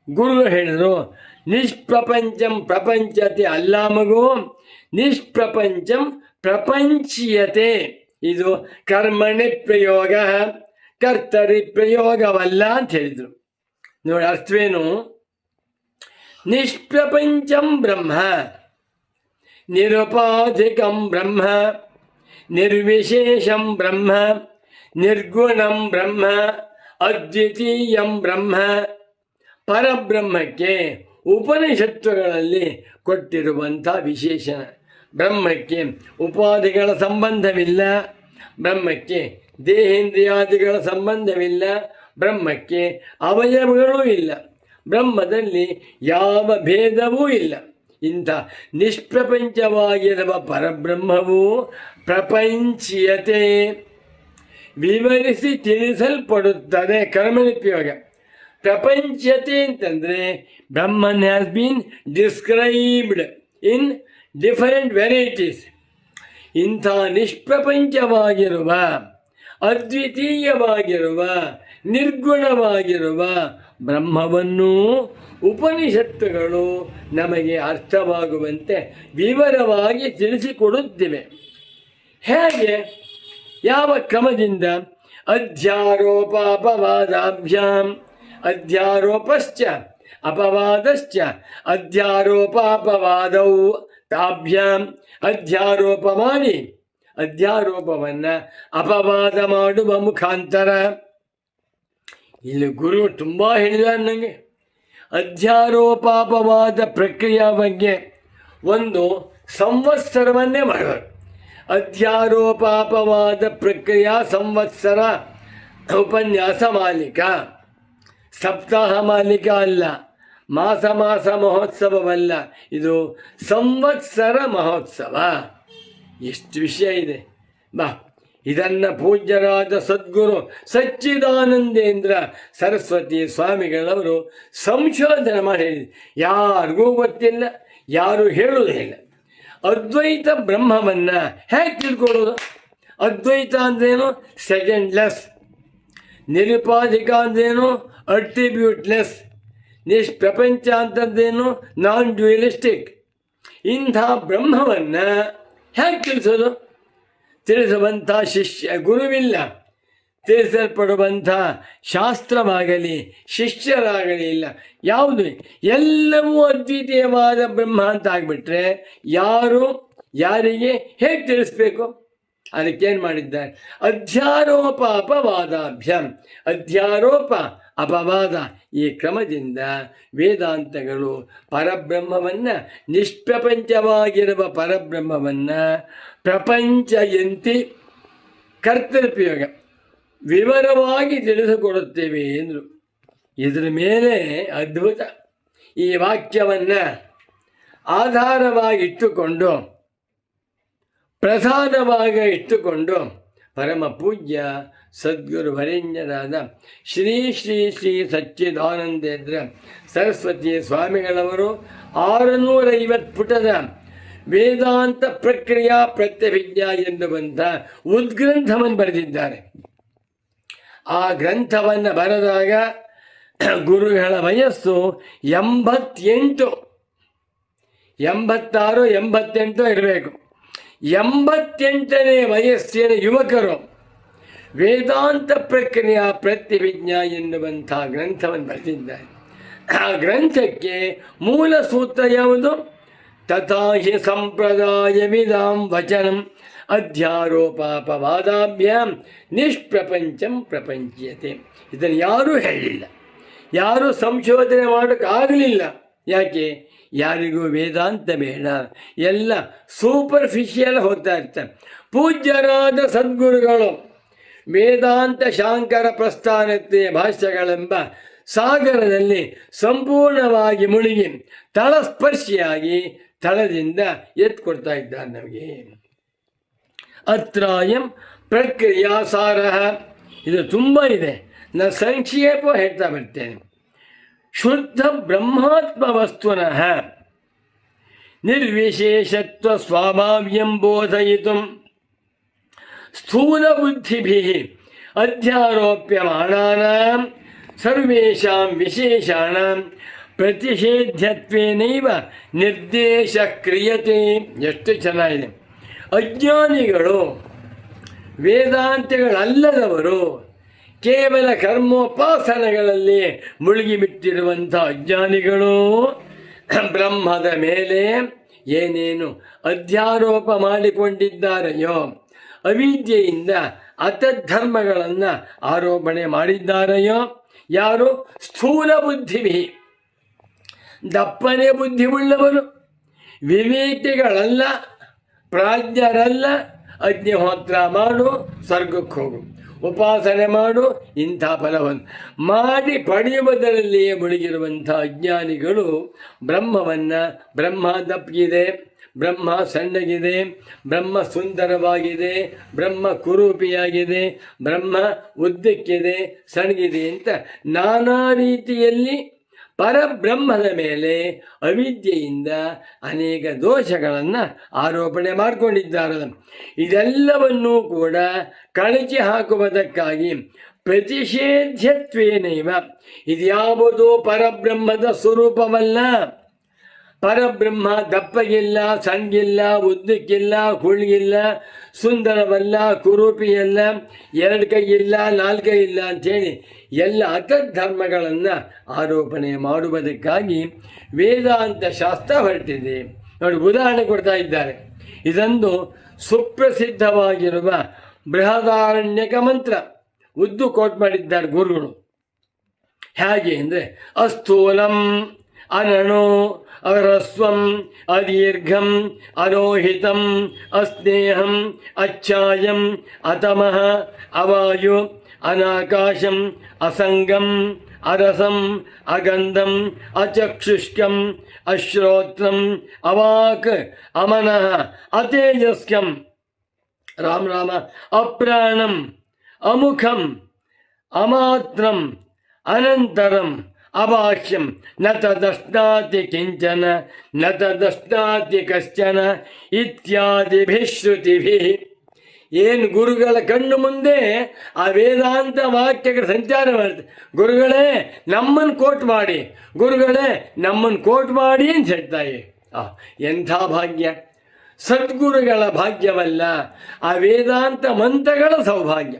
ಗುರು ಹೇಳಿದರು, ನಿಷ್ಪ್ರಪಂಚಂ ಪ್ರಪಂಚತೆ ಅಲ್ಲ ಮಗು, ನಿಷ್ಪ್ರಪಂಚಂ ಪ್ರಪಂಚೀಯತೆ. ಇದು ಕರ್ಮಣಿ ಪ್ರಯೋಗ, ಕರ್ತರಿ ಪ್ರಯೋಗವಲ್ಲ ಅಂತ ಹೇಳಿದರು. ನೋಡಿ ಅರ್ಥವೇನು? ನಿಷ್ಪ್ರಪಂಚಂ ಬ್ರಹ್ಮ, ನಿರುಪಾಧಿಕಂ ಬ್ರಹ್ಮ, ನಿರ್ವಿಶೇಷಂ ಬ್ರಹ್ಮ, ನಿರ್ಗುಣಂ ಬ್ರಹ್ಮ, ಅದ್ವಿತೀಯಂ ಬ್ರಹ್ಮ. ಪರಬ್ರಹ್ಮಕ್ಕೆ ಉಪನಿಷತ್ತುಗಳಲ್ಲಿ ಕೊಟ್ಟಿರುವಂಥ ವಿಶೇಷಣ. ಬ್ರಹ್ಮಕ್ಕೆ ಉಪಾಧಿಗಳ ಸಂಬಂಧವಿಲ್ಲ, ಬ್ರಹ್ಮಕ್ಕೆ ದೇಹೇಂದ್ರಿಯಾದಿಗಳ ಸಂಬಂಧವಿಲ್ಲ, ಬ್ರಹ್ಮಕ್ಕೆ ಅವಯವಗಳೂ ಇಲ್ಲ, ಬ್ರಹ್ಮದಲ್ಲಿ ಯಾವ ಭೇದವೂ ಇಲ್ಲ. ಇಂಥ ನಿಷ್ಪ್ರಪಂಚವಾಗಿರುವ ಪರಬ್ರಹ್ಮವು ಪ್ರಪಂಚೀಯತೆ, ವಿವರಿಸಿ ತಿಳಿಸಲ್ಪಡುತ್ತದೆ. ಕರ್ಮನಿಪಯೋಗ. ಪ್ರಪಂಚತೆ ಅಂತಂದರೆ Brahman has been described in different varieties. ಇಂಥ ನಿಷ್ಪ್ರಪಂಚವಾಗಿರುವ, ಅದ್ವಿತೀಯವಾಗಿರುವ, ನಿರ್ಗುಣವಾಗಿರುವ ಬ್ರಹ್ಮವನ್ನು ಉಪನಿಷತ್ತುಗಳು ನಮಗೆ ಅರ್ಥವಾಗುವಂತೆ ವಿವರವಾಗಿ ತಿಳಿಸಿಕೊಡುತ್ತಿವೆ. ಹೇಗೆ? ಯಾವ ಕ್ರಮದಿಂದ? ಅಧ್ಯಾರೋಪಾಪವಾದಾಭ್ಯಾಂ, ಅಧ್ಯಾರೋಪಶ್ಚ ಅಪವಾದಶ್ಚ ಅಧ್ಯಾರೋಪಾಪವಾದೌ ತಾಭ್ಯಾಂ. ಅಧ್ಯಾರೋಪ ಮಾಡಿ ಅಧ್ಯಾರೋಪವನ್ನು ಅಪವಾದ ಮಾಡುವ ಮುಖಾಂತರ. ಇಲ್ಲಿ ಗುರು ತುಂಬ ಹೇಳಿದ್ದಾರೆ ನನಗೆ. ಅಧ್ಯಾರೋಪಾಪವಾದ ಪ್ರಕ್ರಿಯೆ ಬಗ್ಗೆ ಒಂದು ಸಂವತ್ಸರವನ್ನೇ ಮಾಡುವರು. ಅಧ್ಯಾರೋಪಾಪವಾದ ಪ್ರಕ್ರಿಯಾ ಸಂವತ್ಸರ ಉಪನ್ಯಾಸ ಮಾಲಿಕ, ಸಪ್ತಾಹ ಮಾಲಿಕ ಅಲ್ಲ, ಮಾಸ ಮಾಸ ಮಹೋತ್ಸವವಲ್ಲ, ಇದು ಸಂವತ್ಸರ ಮಹೋತ್ಸವ. ಎಷ್ಟು ವಿಷಯ ಇದೆ. ಬಾ ಇದನ್ನು ಪೂಜ್ಯರಾದ ಸದ್ಗುರು ಸಚ್ಚಿದಾನಂದೇಂದ್ರ ಸರಸ್ವತಿ ಸ್ವಾಮಿಗಳವರು ಸಂಶೋಧನೆ ಮಾಡಿ ಹೇಳಿದ್ರು. ಯಾರಿಗೂ ಗೊತ್ತಿಲ್ಲ, ಯಾರು ಹೇಳುವುದಿಲ್ಲ. ಅದ್ವೈತ ಬ್ರಹ್ಮವನ್ನು ಹೇಗೆ ತಿಳ್ಕೊಳ್ಳೋದು? ಅದ್ವೈತ ಅಂದ್ರೇನು? ಸೆಕೆಂಡ್ಲೆಸ್. ನಿರುಪಾಧಿಕ ಅಂದ್ರೇನು? ಅಟ್ರಿಬ್ಯೂಟ್ಲೆಸ್. ನಿಷ್ಪ್ರಪಂಚ ಅಂತಂದೇನು? ನಾನ್ ಡ್ಯೂಯಲಿಸ್ಟಿಕ್. ಇಂಥ ಬ್ರಹ್ಮವನ್ನು ಹೇಗೆ ತಿಳಿಸೋದು? ತಿಳಿಸುವಂಥ ಗುರುವಿಲ್ಲ, ತಿಳಿಸಲ್ಪಡುವಂಥ ಶಾಸ್ತ್ರವಾಗಲಿ ಶಿಷ್ಯರಾಗಲಿ ಇಲ್ಲ, ಯಾವುದು ಎಲ್ಲವೂ ಅದ್ವಿತೀಯವಾದ ಬ್ರಹ್ಮ ಅಂತ ಆಗಿಬಿಟ್ರೆ ಯಾರಿಗೆ ಹೇಗೆ ತಿಳಿಸ್ಬೇಕು? ಅದಕ್ಕೇನು ಮಾಡಿದ್ದಾರೆ? ಅಧ್ಯಾರೋಪ ಅಪವಾದಾಭ್ಯಾಂ, ಅಧ್ಯಾರೋಪ ಅಪವಾದ ಈ ಕ್ರಮದಿಂದ ವೇದಾಂತಗಳು ಪರಬ್ರಹ್ಮವನ್ನು, ನಿಷ್ಪ್ರಪಂಚವಾಗಿರುವ ಪರಬ್ರಹ್ಮವನ್ನು ಪ್ರಪಂಚಯಂತಿ ಕರ್ತೃಪಯೋಗ ವಿವರವಾಗಿ ತಿಳಿಸಿಕೊಡುತ್ತೇವೆ ಎಂದರು. ಇದರ ಮೇಲೆ ಅದ್ಭುತ. ಈ ವಾಕ್ಯವನ್ನು ಆಧಾರವಾಗಿ ಇಟ್ಟುಕೊಂಡು ಪ್ರಧಾನವಾಗಿ ಇಟ್ಟುಕೊಂಡು ಪರಮ ಪೂಜ್ಯ ಸದ್ಗುರು ವರೇಣ್ಯರಾದ ಶ್ರೀ ಶ್ರೀ ಶ್ರೀ ಸಚ್ಚಿದಾನಂದೇಂದ್ರ ಸರಸ್ವತಿ ಸ್ವಾಮಿಗಳವರು 650 ಪುಟದ ವೇದಾಂತ ಪ್ರಕ್ರಿಯಾ ಪ್ರತ್ಯಭಿಜ್ಞಾ ಎನ್ನುವಂಥ ಉದ್ಗ್ರಂಥವನ್ನು ಬರೆದಿದ್ದಾರೆ. ಆ ಗ್ರಂಥವನ್ನು ಬರೆದಾಗ ಗುರುಗಳ ವಯಸ್ಸು 88, 86, 88 ಇರಬೇಕು. 88ನೇ ವಯಸ್ಸಿನ ಯುವಕರು ವೇದಾಂತ ಪ್ರಕ್ರಿಯಾ ಪ್ರತ್ಯಭಿಜ್ಞಾ ಎನ್ನುವಂಥ ಗ್ರಂಥವನ್ನು ಬರೆದಿದ್ದಾರೆ. ಆ ಗ್ರಂಥಕ್ಕೆ ಮೂಲ ಸೂತ್ರ ಯಾವುದು? ತಥಾ ಹಿ ಸಂಪ್ರದಾಯವಿದಾಂ ವಚನಂ ಅಧ್ಯಾರೋಪಾಪವಾದಾಭ್ಯಾಂ ನಿಷ್ಪ್ರಪಂಚಂ ಪ್ರಪಂಚ್ಯತೆ. ಇದನ್ನು ಯಾರೂ ಹೇಳಿಲ್ಲ, ಯಾರೂ ಸಂಶೋಧನೆ ಮಾಡೋಕ್ಕಾಗಲಿಲ್ಲ. ಯಾಕೆ? ಯಾರಿಗೂ ವೇದಾಂತ ಬೇಡ, ಎಲ್ಲ ಸೂಪರ್ಫಿಷಿಯಲ್ ಹೋಗ್ತಾ ಇರ್ತಾರೆ. ಪೂಜ್ಯರಾದ ಸದ್ಗುರುಗಳು ವೇದಾಂತ ಶಾಂಕರ ಪ್ರಸ್ಥಾನತೆ ಭಾಷ್ಯಗಳೆಂಬ ಸಾಗರದಲ್ಲಿ ಸಂಪೂರ್ಣವಾಗಿ ಮುಳುಗಿ ತಳಸ್ಪರ್ಶಿಯಾಗಿ ತಳದಿಂದ ಎತ್ಕೊಡ್ತಾ ಇದ್ದಾರೆ ನಮಗೆ. ಅತ್ರಾಯಂ ಪ್ರಕ್ರಿಯಾಸಾರ, ಇದು ತುಂಬ ಇದೆ, ನಾನು ಸಂಕ್ಷೇಪ ಹೇಳ್ತಾ ಬರ್ತೇನೆ. ಶುದ್ಧ ಬ್ರಹ್ಮಾತ್ಮ ವಸ್ತುನಃ ನಿರ್ವಿಶೇಷತ್ವ ಸ್ವಾಭಾವ್ಯಂ ಬೋಧಯಿತುಂ ಸ್ಥೂಲ ಬುದ್ಧಿಭಿಃ ಅಧ್ಯಾರೋಪ್ಯಮಾನಾನಾಂ ಸರ್ವೇಷಾಂ ವಿಶೇಷಾಣಾಂ ಪ್ರತಿಷೇಧ್ಯತ್ವೇನೈವ ನಿರ್ದೇಶ ಕ್ರಿಯತೆ. ಎಷ್ಟು ಚೆನ್ನಾಗಿದೆ. ಅಜ್ಞಾನಿಗಳು, ವೇದಾಂತಗಳಲ್ಲದವರು, ಕೇವಲ ಕರ್ಮೋಪಾಸನೆಗಳಲ್ಲಿ ಮುಳುಗಿಬಿಟ್ಟಿರುವಂಥ ಅಜ್ಞಾನಿಗಳು ಬ್ರಹ್ಮದ ಮೇಲೆ ಏನೇನು ಅಧ್ಯಾರೋಪ ಮಾಡಿಕೊಂಡಿದ್ದಾರೆಯೋ, ಅವಿದ್ಯೆಯಿಂದ ಅತದ್ಧರ್ಮಗಳನ್ನು ಆರೋಪಣೆ ಮಾಡಿದ್ದಾರೆಯೋ, ಯಾರು? ಸ್ಥೂಲ ಬುದ್ಧಿಭಿ, ದಪ್ಪನೆ ಬುದ್ಧಿವುಳ್ಳವರು, ವಿವೇಕಿಗಳಲ್ಲ, ಪ್ರಾಜ್ಞರಲ್ಲ. ಅಗ್ನಿಹೋತ್ರ ಮಾಡು, ಸ್ವರ್ಗಕ್ಕೆ ಹೋಗು, ಉಪಾಸನೆ ಮಾಡು, ಇಂಥ ಫಲವನ್ನು ಮಾಡಿ ಪಡೆಯುವುದರಲ್ಲಿಯೇ ಮುಳುಗಿರುವಂಥ ಅಜ್ಞಾನಿಗಳು ಬ್ರಹ್ಮವನ್ನು, ಬ್ರಹ್ಮ ದಪ್ಪಗಿದೆ, ಬ್ರಹ್ಮ ಸಣ್ಣಗಿದೆ, ಬ್ರಹ್ಮ ಸುಂದರವಾಗಿದೆ, ಬ್ರಹ್ಮ ಕುರೂಪಿಯಾಗಿದೆ, ಬ್ರಹ್ಮ ಉದ್ದಕ್ಕಿದೆ, ಸಣ್ಣಗಿದೆ ಅಂತ ನಾನಾ ರೀತಿಯಲ್ಲಿ ಪರಬ್ರಹ್ಮದ ಮೇಲೆ ಅವಿದ್ಯೆಯಿಂದ ಅನೇಕ ದೋಷಗಳನ್ನು ಆರೋಪಣೆ ಮಾಡಿಕೊಂಡಿದ್ದಾರೆ. ಇದೆಲ್ಲವನ್ನೂ ಕೂಡ ಕಳಚಿ ಹಾಕುವುದಕ್ಕಾಗಿ ಪ್ರತಿಷೇಧ್ಯತ್ವೇನೈವ, ಇದ್ಯಾವುದೋ ಪರಬ್ರಹ್ಮದ ಸ್ವರೂಪವಲ್ಲ. ಪರಬ್ರಹ್ಮ ದಪ್ಪಗಿಲ್ಲ, ಸಣ್ಣಗಿಲ್ಲ, ಉದ್ದಕ್ಕಿಲ್ಲ, ಕುಳ್ಗಿಲ್ಲ, ಸುಂದರವಲ್ಲ, ಕುರೂಪಿಯಲ್ಲ, 2 ಕೈ ಇಲ್ಲ, 4 ಕೈ ಇಲ್ಲ ಅಂಥೇಳಿ ಎಲ್ಲ ಅತದ್ಧರ್ಮಗಳನ್ನು ಆರೋಪಣೆ ಮಾಡುವುದಕ್ಕಾಗಿ ವೇದಾಂತ ಶಾಸ್ತ್ರ ಹೊರಟಿದೆ. ನೋಡಿ, ಉದಾಹರಣೆ ಕೊಡ್ತಾ ಇದ್ದಾರೆ. ಇದೊಂದು ಸುಪ್ರಸಿದ್ಧವಾಗಿರುವ ಬೃಹದಾರಣ್ಯಕ ಮಂತ್ರ ಉದ್ದು ಕೋಟ್ ಮಾಡಿದ್ದಾರೆ ಗುರುಗಳು. ಹೇಗೆ ಅಂದರೆ, ಅಸ್ಥೂಲಂ ಅನಣು ಅರಸ್ವಂ ಅದೀರ್ಘಂ ಅರೋಹಿತಂ ಅಸ್ನೇಹಂ ಅಚ್ಛಾಯಂ ಅತಮಃ ಅವಾಯು ಅನಾಕಾಶಂ ಅಸಂಗಂ ಅರಸಂ ಅಗಂಧಂ ಅಚಕ್ಷುಷ್ಕಂ ಅಶ್ರೋತ್ರಂ ಅವಾಕ್ ಅಮನಃ ಅತೇಜಸ್ಕಂ ರಾಮ ರಾಮ ಅಪ್ರಾಣಂ ಅಮುಖಂ ಅಮಾತ್ರಂ ಅನಂತರಂ ಅಭಾಷ್ಯಂ ನ ತದಶ್ನಾತಿ ಕಿಂಚನ ನ ತದಶ್ನಾತಿ ಕಶ್ಚನ ಇತ್ಯಾದಿಭಿಃ ಶ್ರುತಿಭಿಃ. ಏನು ಗುರುಗಳ ಕಣ್ಣು ಮುಂದೆ ಆ ವೇದಾಂತ ವಾಕ್ಯಗಳ ಸಂಚಾರ ಮಾಡುತ್ತೆ. ಗುರುಗಳೇ ನಮ್ಮನ್ನು ಕೋಟ್ ಮಾಡಿ, ಗುರುಗಳೇ ನಮ್ಮನ್ನು ಕೋಟ್ ಮಾಡಿ ಅಂತ ಹೇಳ್ತಾಯಿ. ಎಂಥ ಭಾಗ್ಯ! ಸದ್ಗುರುಗಳ ಭಾಗ್ಯವಲ್ಲ, ಆ ವೇದಾಂತ ಮಂತ್ರಗಳ ಸೌಭಾಗ್ಯ.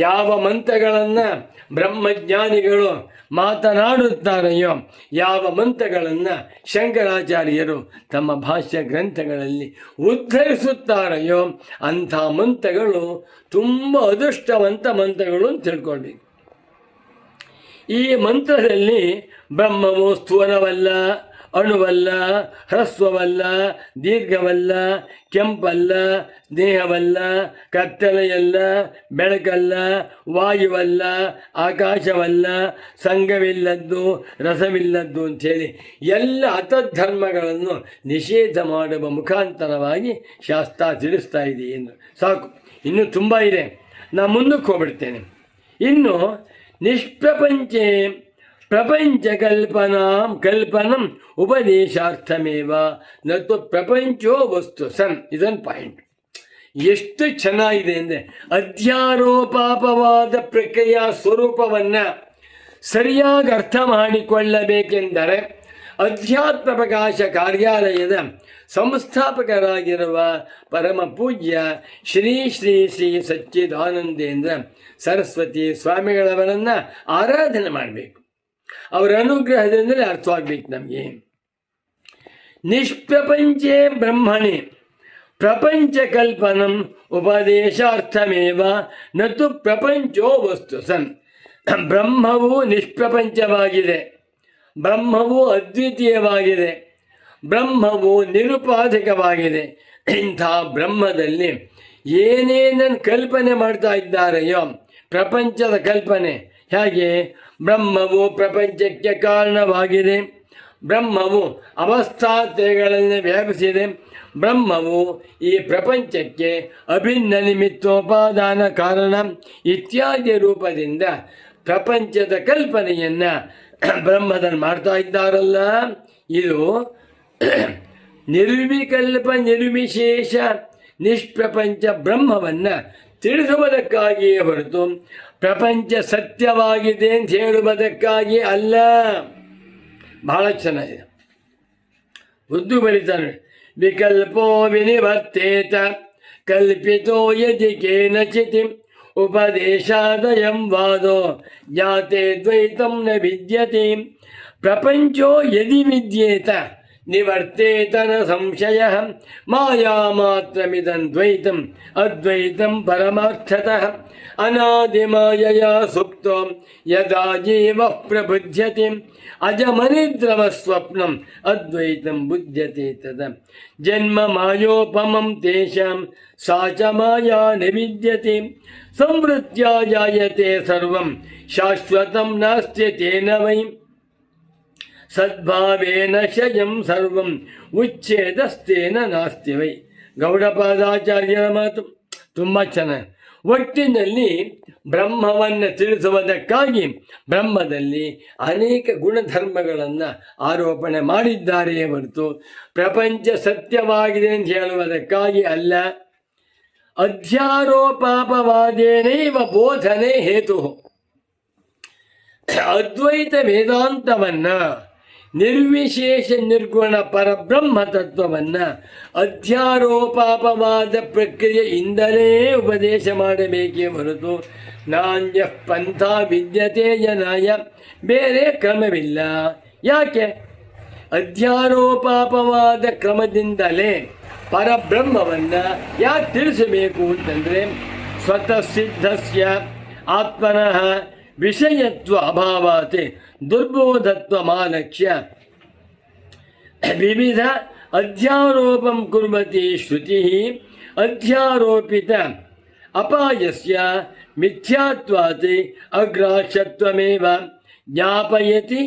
ಯಾವ ಮಂತ್ರಗಳನ್ನು ಬ್ರಹ್ಮಜ್ಞಾನಿಗಳು ಮಾತನಾಡುತ್ತಾರೆಯೋ, ಯಾವ ಮಂತ್ರಗಳನ್ನು ಶಂಕರಾಚಾರ್ಯರು ತಮ್ಮ ಭಾಷ್ಯ ಗ್ರಂಥಗಳಲ್ಲಿ ಉದ್ಧರಿಸುತ್ತಾರೆಯೋ ಅಂಥ ಮಂತ್ರಗಳು ತುಂಬ ಅದೃಷ್ಟವಂತ ಮಂತ್ರಗಳು ಅಂತ ತಿಳ್ಕೊಳ್ಬೇಕು. ಈ ಮಂತ್ರದಲ್ಲಿ ಬ್ರಹ್ಮವು ಸ್ಥೂಲವಲ್ಲ, ಅಣುವಲ್ಲ, ಹ್ರಸ್ವವಲ್ಲ, ದೀರ್ಘವಲ್ಲ, ಕೆಂಪಲ್ಲ, ಸ್ನೇಹವಲ್ಲ, ಕತ್ತಲೆಯಲ್ಲ, ಬೆಳಕಲ್ಲ, ವಾಯುವಲ್ಲ, ಆಕಾಶವಲ್ಲ, ಸಂಘವಿಲ್ಲದ್ದು, ರಸವಿಲ್ಲದ್ದು ಅಂಥೇಳಿ ಎಲ್ಲ ಅತಧರ್ಮಗಳನ್ನು ನಿಷೇಧ ಮಾಡುವ ಮುಖಾಂತರವಾಗಿ ಶಾಸ್ತ್ರ ತಿಳಿಸ್ತಾ ಇದೆ ಎಂದು ಸಾಕು. ಇನ್ನೂ ತುಂಬ ಇದೆ, ನಾನು ಮುಂದಕ್ಕೆ ಹೋಗ್ಬಿಡ್ತೇನೆ. ಇನ್ನು ನಿಷ್ಪ್ರಪಂಚೆ ಕಲ್ಪನಂ ಉಪದೇಶಾರ್ಥಮೇವ ನತ್ತು ಪ್ರಪಂಚೋ ವಸ್ತು ಸನ್. ಇದೊಂದು ಪಾಯಿಂಟ್ ಎಷ್ಟು ಚೆನ್ನಾಗಿದೆ ಅಂದರೆ, ಅಧ್ಯಾರೋಪಾಪವಾದ ಪ್ರಕ್ರಿಯೆಯ ಸ್ವರೂಪವನ್ನು ಸರಿಯಾಗಿ ಅರ್ಥ ಮಾಡಿಕೊಳ್ಳಬೇಕೆಂದರೆ ಅಧ್ಯಾತ್ಮ ಪ್ರಕಾಶ ಕಾರ್ಯಾಲಯದ ಸಂಸ್ಥಾಪಕರಾಗಿರುವ ಪರಮ ಪೂಜ್ಯ ಶ್ರೀ ಶ್ರೀ ಶ್ರೀ ಸಚ್ಚಿದಾನಂದೇಂದ್ರ ಸರಸ್ವತಿ ಸ್ವಾಮಿಗಳವರನ್ನು ಆರಾಧನೆ ಮಾಡಬೇಕು. ಅವರ ಅನುಗ್ರಹದಿಂದಲೇ ಅರ್ಥವಾಗಬೇಕು ನಮಗೆ. ನಿಷ್ಪ್ರಪಂಚೇ ಬ್ರಹ್ಮಣಿ ಪ್ರಪಂಚ ಕಲ್ಪನಂ ಉಪದೇಶಾರ್ಥಮೇವ ನತು ಪ್ರಪಂಚೋ ವಸ್ತು ಸನ್. ಬ್ರಹ್ಮವು ನಿಷ್ಪ್ರಪಂಚವಾಗಿದೆ, ಬ್ರಹ್ಮವು ಅದ್ವಿತೀಯವಾಗಿದೆ, ಬ್ರಹ್ಮವು ನಿರುಪಾಧಿಕವಾಗಿದೆ. ಇಂಥ ಬ್ರಹ್ಮದಲ್ಲಿ ಏನೇನನ್ನು ಕಲ್ಪನೆ ಮಾಡ್ತಾ ಇದ್ದಾರೆಯೋ ಪ್ರಪಂಚದ ಕಲ್ಪನೆ ಹೇಗೆ, ಬ್ರಹ್ಮವು ಪ್ರಪಂಚಕ್ಕೆ ಕಾರಣವಾಗಿದೆ, ಬ್ರಹ್ಮವು ಅವಸ್ಥಾತ್ರಯಗಳನ್ನು ವ್ಯಾಪಿಸಿದೆ, ಬ್ರಹ್ಮವು ಈ ಪ್ರಪಂಚಕ್ಕೆ ಅಭಿನ್ನ ನಿಮಿತ್ತೋಪಾದಾನ ಕಾರಣ ಇತ್ಯಾದಿ ರೂಪದಿಂದ ಪ್ರಪಂಚದ ಕಲ್ಪನೆಯನ್ನು ಬ್ರಹ್ಮದಲ್ಲಿ ಮಾಡ್ತಾ ಇದ್ದಾರಲ್ಲ, ಇದು ನಿರ್ವಿಕಲ್ಪ ನಿರ್ವಿಶೇಷ ನಿಷ್ಪ್ರಪಂಚ ಬ್ರಹ್ಮವನ್ನು ತಿಳಿಸುವುದಕ್ಕಾಗಿಯೇ ಹೊರತು ಪ್ರಪಂಚ ಸತ್ಯವಾಗಿದೆ ಅಂತ ಹೇಳುವುದಕ್ಕಾಗಿ ಅಲ್ಲ. ಬಹಳ ಚೆನ್ನಾಗಿದೆ. ಉದ್ದು ಬರೀತಾನೆ, ವಿಕಲ್ಪೋ ವಿನಿವರ್ತೇತ ಕಲ್ಪಿತೋ ಯದಿ ಕೇನಚಿತ್ ಉಪದೇಶಾದಯಂ ವಾದೋ ಜ್ಞಾತೆ ದ್ವೈತಂ ನ ವಿದ್ಯತೆ. ಪ್ರಪಂಚೋ ಯದಿ ವಿದ್ಯೇತ ನಿವರ್ತೇತನ ಸಂಶಯ ಮಾಯಾ ಮಾತ್ರಮಿದಂ ದ್ವೈತಂ ಅದ್ವೈತಂ ಪರಮಾರ್ಥತಃ ಅನಾದಿಮಾಯಯಾ ಸುಪ್ತೋ ಯದಾ ಜೀವಃ ಪ್ರಬುಧ್ಯತೆ ಅಜಮನಿದ್ರವ ಸ್ವಪ್ನಂ ಅದ್ವೈತಂ ಬುಧ್ಯತೆ ತದ ಜನ್ಮ ಮಾಯೋಪಮಂ ತೇಷಾಂ ಸಾ ಚ ಮಾಯಾ ನ ವಿದ್ಯತೆ ಸಂವೃತ್ತ್ಯಾ ಜಾಯತೆ ಸರ್ವಂ ಶಾಶ್ವತಂ ನಾಸ್ತಿ ತೇನ ವೈ ಸದ್ಭಾವೇನ ಶಯಂ ಸರ್ವಂ ಉಚ್ಛೇದಸ್ತೇನ ನಾಸ್ತಿ ವೈ. ಗೌಡಪಾದಾಚಾರ್ಯರ ಮಾತು ತುಂಬ ಚೆನ್ನಾಗಿ. ಒಟ್ಟಿನಲ್ಲಿ ಬ್ರಹ್ಮವನ್ನು ತಿಳಿಸುವುದಕ್ಕಾಗಿ ಬ್ರಹ್ಮದಲ್ಲಿ ಅನೇಕ ಗುಣಧರ್ಮಗಳನ್ನು ಆರೋಪಣೆ ಮಾಡಿದ್ದಾರೆಯೇ ಹೊರತು ಪ್ರಪಂಚ ಸತ್ಯವಾಗಿದೆ ಅಂತ ಹೇಳುವುದಕ್ಕಾಗಿ ಅಲ್ಲ. ಅಧ್ಯಾರೋಪಾಪವಾದೇನೈವ ಬೋಧನೆ ಹೇತು. ಅದ್ವೈತ ವೇದಾಂತವನ್ನು, ನಿರ್ವಿಶೇಷ ನಿರ್ಗುಣ ಪರಬ್ರಹ್ಮ ತತ್ವವನ್ನು ಅಧ್ಯಾರೋಪಾಪವಾದ ಪ್ರಕ್ರಿಯೆಯಿಂದಲೇ ಉಪದೇಶ ಮಾಡಬೇಕೇ ಹೊರತು ನಾಣ್ಯ ಪಂಥ ವಿದ್ಯತೆ ಜನಾಯ, ಬೇರೆ ಕ್ರಮವಿಲ್ಲ. ಯಾಕೆ? ಅಧ್ಯಾರೋಪಾಪವಾದ ಕ್ರಮದಿಂದಲೇ ಪರಬ್ರಹ್ಮವನ್ನು ಯಾಕೆ ತಿಳಿಸಬೇಕು ಅಂತಂದರೆ, ಸ್ವತಃ ಸಿದ್ಧಸ್ಯ ಆತ್ಮನಃ ವಿಷಯತ್ವ ಅಭಾವಾತ್ ದುರ್ಬೋಧತ್ವ ಮಾಲಕ್ಷ್ಯ ವಿವಿಧ ಅಧ್ಯಾರೋಪಂ ಕುರ್ವತಿ ಶ್ರುತಿ ಅಧ್ಯಾರೋಪಿತ ಅಪಾಯಸ್ಯ ಮಿಥ್ಯಾತ್ವಾತ್ ಅಗ್ರಾಹ್ಯತ್ವಮೇವ ಜ್ಞಾಪಯತಿ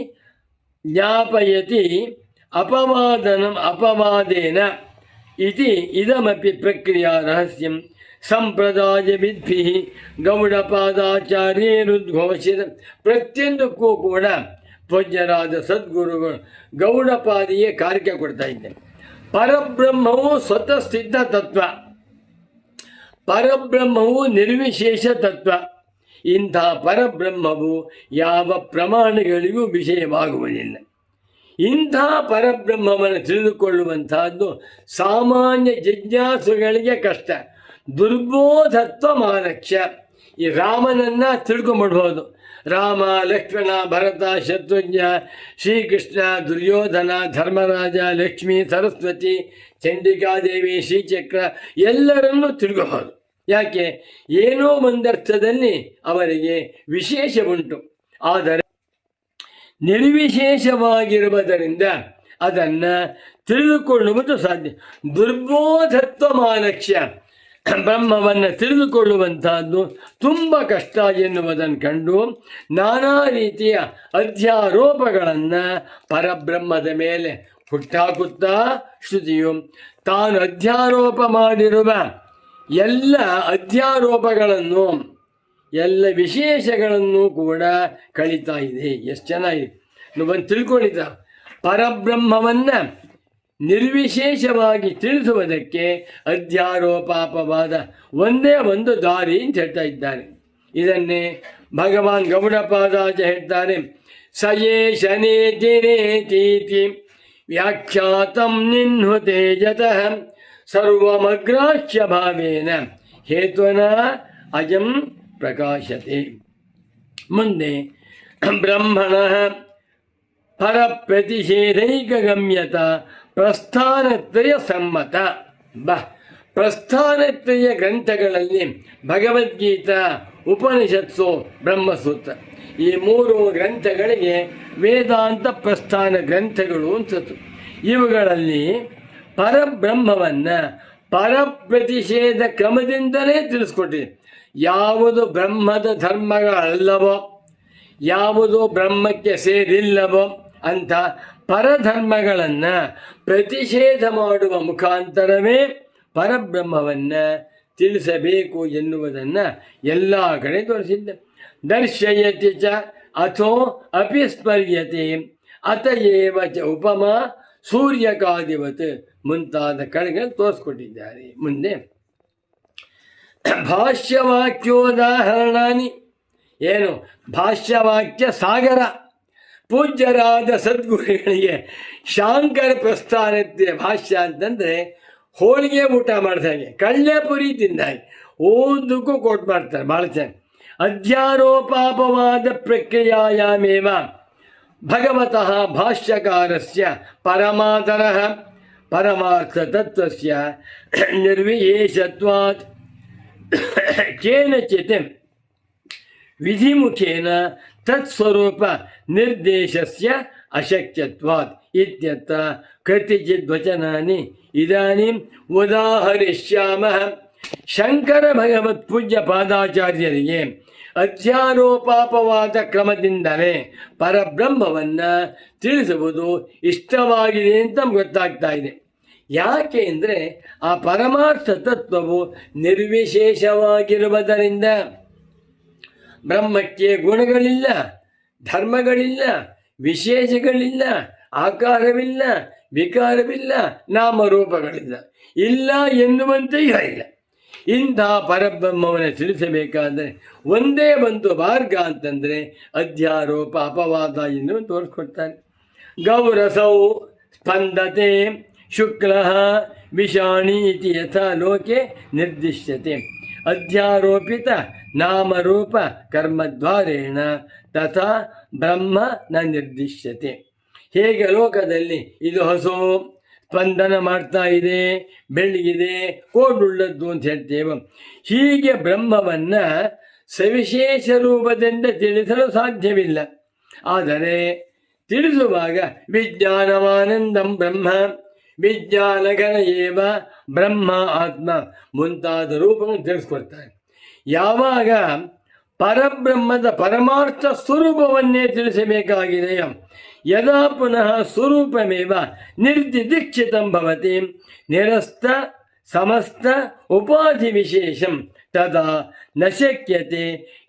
ಅಪವಾದೇನ ಇತಿ ಇದಮಪಿ ಪ್ರಕ್ರಿಯಾ ರಹಸ್ಯಂ ಸಂಪ್ರದಾಯ ವಿದ್ಭಿ ಗೌಡಪಾದಾಚಾರ್ಯರುದ್ಘೋಷಿತ. ಪ್ರತಿಯೊಂದಕ್ಕೂ ಕೂಡ ಪೂಜ್ಯರಾದ ಸದ್ಗುರುಗಳು ಗೌಡಪಾದಿಗೆ ಕಾರಿಕೆ ಕೊಡ್ತಾ ಇದ್ದಾರೆ. ಪರಬ್ರಹ್ಮವು ಸ್ವತಃ ಸಿದ್ಧ ತತ್ವ, ಪರಬ್ರಹ್ಮವು ನಿರ್ವಿಶೇಷ ತತ್ವ. ಇಂಥ ಪರಬ್ರಹ್ಮವು ಯಾವ ಪ್ರಮಾಣಗಳಿಗೂ ವಿಷಯವಾಗುವುದಿಲ್ಲ. ಇಂಥ ಪರಬ್ರಹ್ಮವನ್ನು ತಿಳಿದುಕೊಳ್ಳುವಂತಹದ್ದು ಸಾಮಾನ್ಯ ಜಿಜ್ಞಾಸುಗಳಿಗೆ ಕಷ್ಟ. ದುರ್ಬೋಧತ್ವ ಮಾನಕ್ಷ. ಈ ರಾಮನನ್ನು ತಿಳ್ಕೊಂಬಿಡ್ಬೋದು. ರಾಮ, ಲಕ್ಷ್ಮಣ, ಭರತ, ಶತ್ರುಘ್ನ, ಶ್ರೀಕೃಷ್ಣ, ದುರ್ಯೋಧನ, ಧರ್ಮರಾಜ, ಲಕ್ಷ್ಮೀ, ಸರಸ್ವತಿ, ಚಂಡಿಕಾದೇವಿ, ಶ್ರೀಚಕ್ರ ಎಲ್ಲರನ್ನೂ ತಿಳ್ಕೋಬಹುದು. ಯಾಕೆ? ಏನೋ ಒಂದರ್ಥದಲ್ಲಿ ಅವರಿಗೆ ವಿಶೇಷ ಉಂಟು. ಆದರೆ ನಿರ್ವಿಶೇಷವಾಗಿರುವುದರಿಂದ ಅದನ್ನು ತಿಳಿದುಕೊಳ್ಳುವುದು ಸಾಧ್ಯ. ದುರ್ಬೋಧತ್ವ ಮಾನಕ್ಷ. ಬ್ರಹ್ಮವನ್ನು ತಿಳಿದುಕೊಳ್ಳುವಂತಹದ್ದು ತುಂಬ ಕಷ್ಟ ಎನ್ನುವುದನ್ನು ಕಂಡು ನಾನಾ ರೀತಿಯ ಅಧ್ಯಾರೋಪಗಳನ್ನು ಪರಬ್ರಹ್ಮದ ಮೇಲೆ ಹುಟ್ಟಾಕುತ್ತಾ ಶ್ರುತಿಯು ತಾನು ಅಧ್ಯಾರೋಪ ಮಾಡಿರುವ ಎಲ್ಲ ಅಧ್ಯಾರೋಪಗಳನ್ನು, ಎಲ್ಲ ವಿಶೇಷಗಳನ್ನು ಕೂಡ ಕಳೀತಾ ಇದೆ. ಎಷ್ಟು ಚೆನ್ನಾಗಿದೆ ಬಂದು ತಿಳ್ಕೊಂಡಿದ್ದ. ಪರಬ್ರಹ್ಮವನ್ನು ನಿರ್ವಿಶೇಷವಾಗಿ ತಿಳಿಸುವುದಕ್ಕೆ ಅಧ್ಯಾರೋಪಾಪವಾದ ಒಂದೇ ಒಂದು ದಾರಿ ಅಂತ ಹೇಳ್ತಾ ಇದ್ದಾನೆ. ಇದನ್ನೇ ಭಗವಾನ್ ಗೌಡಪಾದಾಚ ಹೇಳ್ತಾರೆ. ಸಯೇಶನೇತಿರೇತೀತಿ ವ್ಯಾಖ್ಯಾತಂ ನಿನ್ಹುತೆ ಜತಃ ಸರ್ವಮಗ್ರಾಹ್ಯ ಭಾವೇನ ಹೇತ್ವನ ಅಜಂ ಪ್ರಕಾಶತೆ. ಮುಂದೆ ಬ್ರಹ್ಮಣ ಪರಪ್ರತಿಷೇಧೈಕಗಮ್ಯತ ಪ್ರಸ್ಥಾನತ್ರಯ ಸಮ್ಮತ. ಪ್ರಸ್ಥಾನತ್ರಯ ಗ್ರಂಥಗಳಲ್ಲಿ ಭಗವದ್ಗೀತಾ, ಉಪನಿಷತ್ಸು, ಬ್ರಹ್ಮಸೂತ್ರ ಈ ಮೂರು ಗ್ರಂಥಗಳಿಗೆ ವೇದಾಂತ ಪ್ರಸ್ಥಾನ ಗ್ರಂಥಗಳು ಅನ್ಸತ್ತು. ಇವುಗಳಲ್ಲಿ ಪರಬ್ರಹ್ಮವನ್ನು ಪರಪ್ರತಿಷೇಧ ಕ್ರಮದಿಂದಲೇ ತಿಳಿಸ್ಕೊಟ್ಟಿದೆ. ಯಾವುದು ಬ್ರಹ್ಮದ ಧರ್ಮಗಳಲ್ಲವೋ, ಯಾವುದು ಬ್ರಹ್ಮಕ್ಕೆ ಸೇರಿಲ್ಲವೋ ಅಂಥ ಪರಧರ್ಮಗಳನ್ನು ಪ್ರತಿಷೇಧ ಮಾಡುವ ಮುಖಾಂತರವೇ ಪರಬ್ರಹ್ಮವನ್ನು ತಿಳಿಸಬೇಕು ಎನ್ನುವುದನ್ನು ಎಲ್ಲ ಕಡೆ ತೋರಿಸಿದ್ದ. ದರ್ಶಯತಿ ಚ ಅಥೋ ಅಪಿಸ್ಮರ್ಯತೆ ಅತಯೇವ ಚ ಉಪಮಾ ಸೂರ್ಯಕಾದಿವತ್ ಮುಂತಾದ ಕಡೆಗಳನ್ನು ತೋರಿಸ್ಕೊಟ್ಟಿದ್ದಾರೆ. ಮುಂದೆ ಭಾಷ್ಯವಾಕ್ಯೋದಾಹರಣಾನಿ. ಏನು? ಭಾಷ್ಯವಾಕ್ಯ ಸಾಗರ. ಪೂಜ್ಯರಾದ ಸದ್ಗುರುಗಳಿಗೆ ಶಾಂಕರ ಪ್ರಸ್ಥಾನಕ್ಕೆ ಭಾಷ್ಯ ಅಂತಂದರೆ ಹೋಳಿಗೆ ಊಟ ಮಾಡಿದಾಗೆ, ಕಳ್ಳೆಪುರಿ ತಿಂದಾಗೆ ಓದಕ್ಕೂ ಕೋಟ್ ಮಾಡ್ತಾರೆ ಭಾಳ ಚೆನ್ನಾಗಿ. ಅಧ್ಯಾರೋಪಾಪವಾದ ಪ್ರಕ್ರಿಯಾಯಾಮೇವ ಭಗವತಃ ಭಾಷ್ಯಕಾರಸ್ಯ ಪರಮಾತರಃ ಪರಮಾರ್ಥತತ್ವಸ್ಯ ನಿರ್ವಿಶೇಷತ್ವಾತ್ ಕೇನಚಿತ್ ವಿಧಿಮುಖೇನ ತತ್ಸ್ವರೂಪ ನಿರ್ದೇಶಸ್ಯ ಅಶಕ್ಯತ್ವಾತ್ ಇತ್ಯತ್ರ ಕತಿಚಿತ್ ವಚನಾನಿ ಇದಾನಿಂ ಉದಾಹರಿಷ್ಯಾಮಃ. ಶಂಕರ ಭಗವತ್ ಪೂಜ್ಯ ಪಾದಾಚಾರ್ಯರಿಗೆ ಅಧ್ಯಾರೋಪಾಪವಾದ ಕ್ರಮದಿಂದಲೇ ಪರಬ್ರಹ್ಮವನ್ನು ತಿಳಿಸುವುದು ಇಷ್ಟವಾಗಿದೆ ಅಂತ ಗೊತ್ತಾಗ್ತಾ ಇದೆ. ಯಾಕೆ ಅಂದರೆ ಆ ಪರಮಾರ್ಥ ತತ್ವವು ನಿರ್ವಿಶೇಷವಾಗಿರುವುದರಿಂದ ಬ್ರಹ್ಮಕ್ಕೆ ಗುಣಗಳಿಲ್ಲ, ಧರ್ಮಗಳಿಲ್ಲ, ವಿಶೇಷಗಳಿಲ್ಲ, ಆಕಾರವಿಲ್ಲ, ವಿಕಾರವಿಲ್ಲ, ನಾಮರೂಪಗಳಿಲ್ಲ, ಇಲ್ಲ ಎನ್ನುವಂತೆ ಇಲ್ಲ. ಇಂಥ ಪರಬ್ರಹ್ಮವನ್ನು ತಿಳಿಸಬೇಕಾದರೆ ಒಂದೇ ಒಂದು ಮಾರ್ಗ ಅಂತಂದರೆ ಅಧ್ಯಾರೋಪ ಅಪವಾದ ಎಂದು ತೋರಿಸ್ಕೊಡ್ತಾರೆ. ಗೌರಸೌ ಸ್ಪಂದತೆ ಶುಕ್ಲ ವಿಷಾಣಿ ಇತಿ ಯಥಾ ಲೋಕೆ ನಿರ್ದಿಶ್ಯತೆ. ಅಧ್ಯಾರೋಪಿತ ನಾಮರೂಪ ಕರ್ಮದ್ವಾರೇಣ ತಥಾ ಬ್ರಹ್ಮ ನ ನಿರ್ದಿಶ್ಯತೆ. ಹೇಗೆ ಲೋಕದಲ್ಲಿ ಇದು ಹಸು ಸ್ಪಂದನ ಮಾಡ್ತಾ ಇದೆ, ಬೆಳಗಿದೆ, ಕೋಡುಳ್ಳದ್ದು ಅಂತ ಹೇಳ್ತೇವೆ, ಹೀಗೆ ಬ್ರಹ್ಮವನ್ನು ಸವಿಶೇಷ ರೂಪದಿಂದ ತಿಳಿಸಲು ಸಾಧ್ಯವಿಲ್ಲ. ಆದರೆ ತಿಳಿಸುವಾಗ ವಿಜ್ಞಾನವಾನಂದಂ ಬ್ರಹ್ಮ, ವಿಜ್ಞಾನಗಣ ಏವ ಬ್ರಹ್ಮ ಆತ್ಮ ಮುಂತಾದ ರೂಪವನ್ನು ತಿಳಿಸ್ಕೊಡ್ತಾರೆ. ಯಾವಾಗ ಪರಬ್ರಹ್ಮದ ಪರಮಾರ್ಥ ಸ್ವರೂಪವನ್ನೇ ತಿಳಿಸಬೇಕಾಗಿದೆಯೋ ಯದಾ ಪುನಃ ಸ್ವರೂಪಮೇವ ನಿರ್ದಿದೀಕ್ಷಿತಂ ಭವತಿ ನಿರಸ್ತ ಸಮಸ್ತ ಉಪಾಧಿ ವಿಶೇಷಂ ತದಾ ನ ಶಕ್ಯತೆ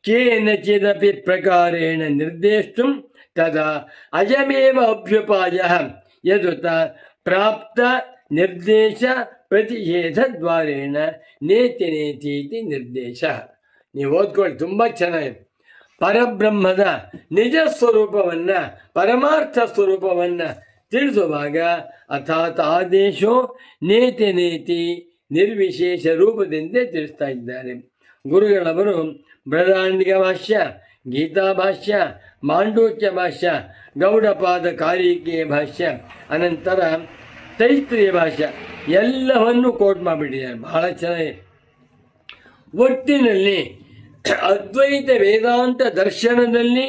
ಕೇನಚಿದಪಿ ಪ್ರಕಾರೇಣ ನಿರ್ದೇಷ್ಟುಂ ತದಾ ಅಯಮೇವ ಅಭ್ಯುಪಾಯಃ ಯದುತ ಪ್ರಾಪ್ತ ನಿರ್ದೇಶ ಪ್ರತಿಷೇಧದ್ವಾರೇಣ ನೇತಿ ನೇತಿ ಇತಿ ನಿರ್ದೇಶ. ನೀವು ಓದ್ಕೊಳ್ಳಿ, ತುಂಬ ಚೆನ್ನಾಗಿದೆ. ಪರಬ್ರಹ್ಮದ ನಿಜ ಸ್ವರೂಪವನ್ನು, ಪರಮಾರ್ಥ ಸ್ವರೂಪವನ್ನು ತಿಳಿಸುವಾಗ ಅಥಾತ್ ಆದೇಶೋ ನೇತಿ ನೇತಿ ನಿರ್ವಿಶೇಷ ರೂಪದಿಂದ ತಿಳಿಸ್ತಾ ಇದ್ದಾರೆ. ಗುರುಗಳವರು ಬೃಹದಾರಣ್ಯಕ ಭಾಷ್ಯ, ಗೀತಾ ಭಾಷ್ಯ, ಮಾಂಡೂಕ್ಯ ಭಾಷ್ಯ, ಗೌಡಪಾದ ಕಾರಿಕೆ ಭಾಷ್ಯ, ಅನಂತರ ತೈತ್ರಿಯ ಭಾಷ್ಯ ಎಲ್ಲವನ್ನು ಕೋಟ್ ಮಾಡಿಬಿಟ್ಟಿದ್ದಾರೆ. ಬಹಳ ಚೆನ್ನಾಗಿ. ಒಟ್ಟಿನಲ್ಲಿ ಅದ್ವೈತ ವೇದಾಂತ ದರ್ಶನದಲ್ಲಿ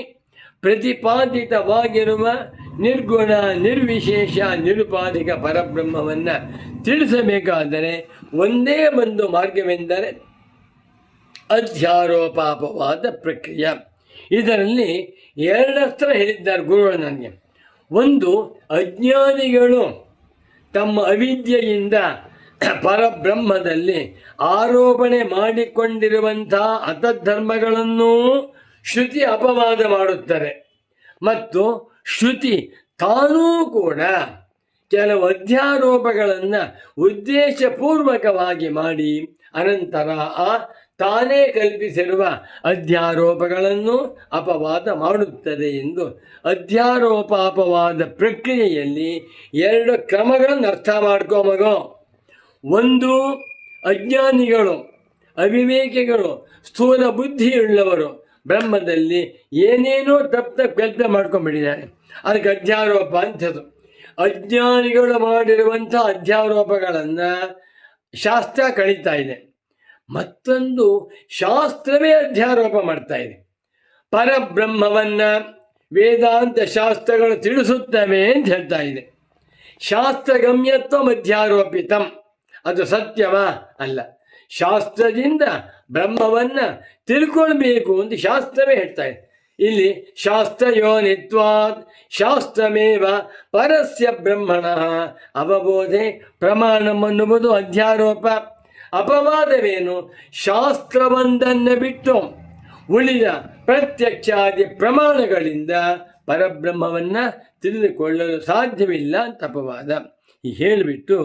ಪ್ರತಿಪಾದಿತವಾಗಿರುವ ನಿರ್ಗುಣ, ನಿರ್ವಿಶೇಷ, ನಿರುಪಾಧಿಕ ಪರಬ್ರಹ್ಮವನ್ನು ತಿಳಿಸಬೇಕಾದರೆ ಒಂದೇ ಒಂದು ಮಾರ್ಗವೆಂದರೆ ಅಧ್ಯಾರೋಪಾಪವಾದ ಪ್ರಕ್ರಿಯೆ. ಇದರಲ್ಲಿ ಎರಡಸ್ತ್ರ ಹೇಳಿದ್ದಾರೆ ಗುರುಗಳು ನನಗೆ. ಒಂದು, ಅಜ್ಞಾನಿಗಳು ತಮ್ಮ ಅವಿದ್ಯೆಯಿಂದ ಪರಬ್ರಹ್ಮದಲ್ಲಿ ಆರೋಪಣೆ ಮಾಡಿಕೊಂಡಿರುವಂಥ ಅತಧರ್ಮಗಳನ್ನು ಶ್ರುತಿ ಅಪವಾದ ಮಾಡುತ್ತಾರೆ. ಮತ್ತು ಶ್ರುತಿ ತಾನೂ ಕೂಡ ಕೆಲವು ಅಧ್ಯಾರೋಪಗಳನ್ನು ಉದ್ದೇಶಪೂರ್ವಕವಾಗಿ ಮಾಡಿ ಅನಂತರ ಆ ತಾನೇ ಕಲ್ಪಿಸಿರುವ ಅಧ್ಯಾರೋಪಗಳನ್ನು ಅಪವಾದ ಮಾಡುತ್ತದೆ ಎಂದು ಅಧ್ಯಾರೋಪಾಪವಾದ ಪ್ರಕ್ರಿಯೆಯಲ್ಲಿ ಎರಡು ಕ್ರಮಗಳನ್ನು ಅರ್ಥ ಮಾಡ್ಕೋಮಗೋ. ಒಂದು, ಅಜ್ಞಾನಿಗಳು, ಅವಿವೇಕಿಗಳು, ಸ್ಥೂಲ ಬುದ್ಧಿಯುಳ್ಳವರು ಬ್ರಹ್ಮದಲ್ಲಿ ಏನೇನೋ ತಪ್ಪು ಕಲ್ಪನೆ ಮಾಡ್ಕೊಂಡ್ಬಿಟ್ಟಿದ್ದಾರೆ. ಅದಕ್ಕೆ ಅಧ್ಯಾರೋಪ ಅಂಥದ್ದು. ಅಜ್ಞಾನಿಗಳು ಮಾಡಿರುವಂಥ ಅಧ್ಯಾರೋಪಗಳನ್ನು ಶಾಸ್ತ್ರ ಕಳೀತಾ ಇದೆ. ಮತ್ತೊಂದು, ಶಾಸ್ತ್ರವೇ ಅಧ್ಯಾರೋಪ ಮಾಡ್ತಾ ಇದೆ. ಪರಬ್ರಹ್ಮವನ್ನು ವೇದಾಂತ ಶಾಸ್ತ್ರಗಳು ತಿಳಿಸುತ್ತವೆ ಅಂತ ಹೇಳ್ತಾ ಇದೆ. ಶಾಸ್ತ್ರಗಮ್ಯತ್ವ ಅಧ್ಯಾರೋಪಿತಂ, ಅದು ಸತ್ಯವಾ? ಅಲ್ಲ. ಶಾಸ್ತ್ರದಿಂದ ಬ್ರಹ್ಮವನ್ನು ತಿಳ್ಕೊಳ್ಬೇಕು ಅಂತ ಶಾಸ್ತ್ರವೇ ಹೇಳ್ತಾ ಇದೆ. ಇಲ್ಲಿ ಶಾಸ್ತ್ರಯೋನಿತ್ವಾತ್ ಶಾಸ್ತ್ರಮೇವ ಪರಸ್ಯ ಬ್ರಹ್ಮಣಃ ಅವಬೋಧೆ ಪ್ರಮಾಣಂ ಅನ್ನುವುದು ಅಧ್ಯಾರೋಪ. ಅಪವಾದವೇನು? ಶಾಸ್ತ್ರವೊಂದನ್ನು ಬಿಟ್ಟು ಉಳಿದ ಪ್ರತ್ಯಕ್ಷಾದಿ ಪ್ರಮಾಣಗಳಿಂದ ಪರಬ್ರಹ್ಮವನ್ನು ತಿಳಿದುಕೊಳ್ಳಲು ಸಾಧ್ಯವಿಲ್ಲ ಅಂತ ಅಪವಾದ. ಈ ಹೇಳಿಬಿಟ್ಟು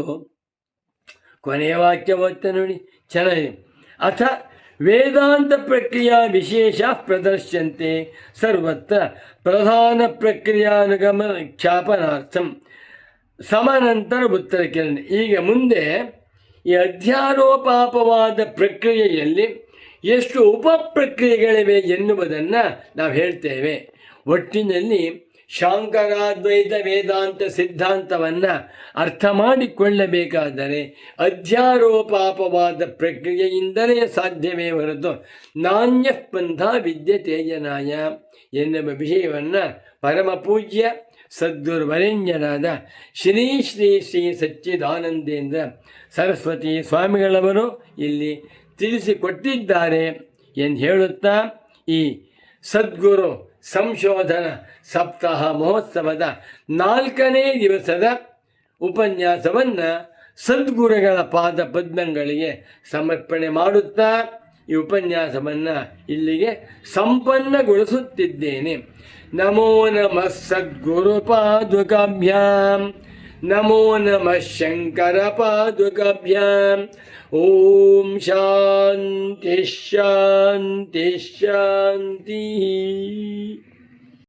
ಕೊನೆಯ ವಾಕ್ಯ ಓದ್ತಾ ನೋಡಿ, ಚೆನ್ನಾಗಿದೆ. ಅಥ ವೇದಾಂತ ಪ್ರಕ್ರಿಯಾ ವಿಶೇಷ ಪ್ರದರ್ಶ್ಯಂತೆ ಸರ್ವತ್ರ ಪ್ರಧಾನ ಪ್ರಕ್ರಿಯಾನುಗಮ ಖ್ಯಾಪನಾರ್ಥಂ ಸಮಾನಂತರ ಉತ್ತರ ಕಿರಣ. ಈಗ ಮುಂದೆ ಈ ಅಧ್ಯಾರೋಪಾಪವಾದ ಪ್ರಕ್ರಿಯೆಯಲ್ಲಿ ಎಷ್ಟು ಉಪಪ್ರಕ್ರಿಯೆಗಳಿವೆ ಎನ್ನುವುದನ್ನು ನಾವು ಹೇಳ್ತೇವೆ. ಒಟ್ಟಿನಲ್ಲಿ ಶಾಂಕರಾದ್ವೈತ ವೇದಾಂತ ಸಿದ್ಧಾಂತವನ್ನು ಅರ್ಥ ಮಾಡಿಕೊಳ್ಳಬೇಕಾದರೆ ಅಧ್ಯಾರೋಪಾಪವಾದ ಪ್ರಕ್ರಿಯೆಯಿಂದಲೇ ಸಾಧ್ಯವೇ ಹೊರತು ನಾಣ್ಯ ಪಂಥ ವಿದ್ಯತೇಜನಾಯ ಎನ್ನುವ ವಿಷಯವನ್ನು ಪರಮಪೂಜ್ಯ ಸದ್ಗುರುವರೆಣ್ಯರಾದ ಶ್ರೀ ಶ್ರೀ ಶ್ರೀ ಸಚ್ಚಿದಾನಂದೇಂದ್ರ ಸರಸ್ವತಿ ಸ್ವಾಮಿಗಳವರು ಇಲ್ಲಿ ತಿಳಿಸಿಕೊಟ್ಟಿದ್ದಾರೆ ಎಂದು ಹೇಳುತ್ತಾ ಈ ಸದ್ಗುರು ಸಂಶೋಧನ ಸಪ್ತಾಹ ಮಹೋತ್ಸವದ 4ನೇ ದಿವಸದ ಉಪನ್ಯಾಸವನ್ನು ಸದ್ಗುರುಗಳ ಪಾದ ಪದ್ಮಗಳಿಗೆ ಸಮರ್ಪಣೆ ಮಾಡುತ್ತಾ ಈ ಉಪನ್ಯಾಸವನ್ನು ಇಲ್ಲಿಗೆ ಸಂಪನ್ನಗೊಳಿಸುತ್ತಿದ್ದೇನೆ. ನಮೋ ನಮಃ ಸದ್ಗುರು ಪಾದುಕಾಭ್ಯಾಂ, ನಮೋ ನಮಃ ಶಂಕರ ಪಾದುಕಾಭ್ಯಾಂ. ಓಂ ಶಾಂತಿ ಶಾಂತಿ ಶಾಂತಿ.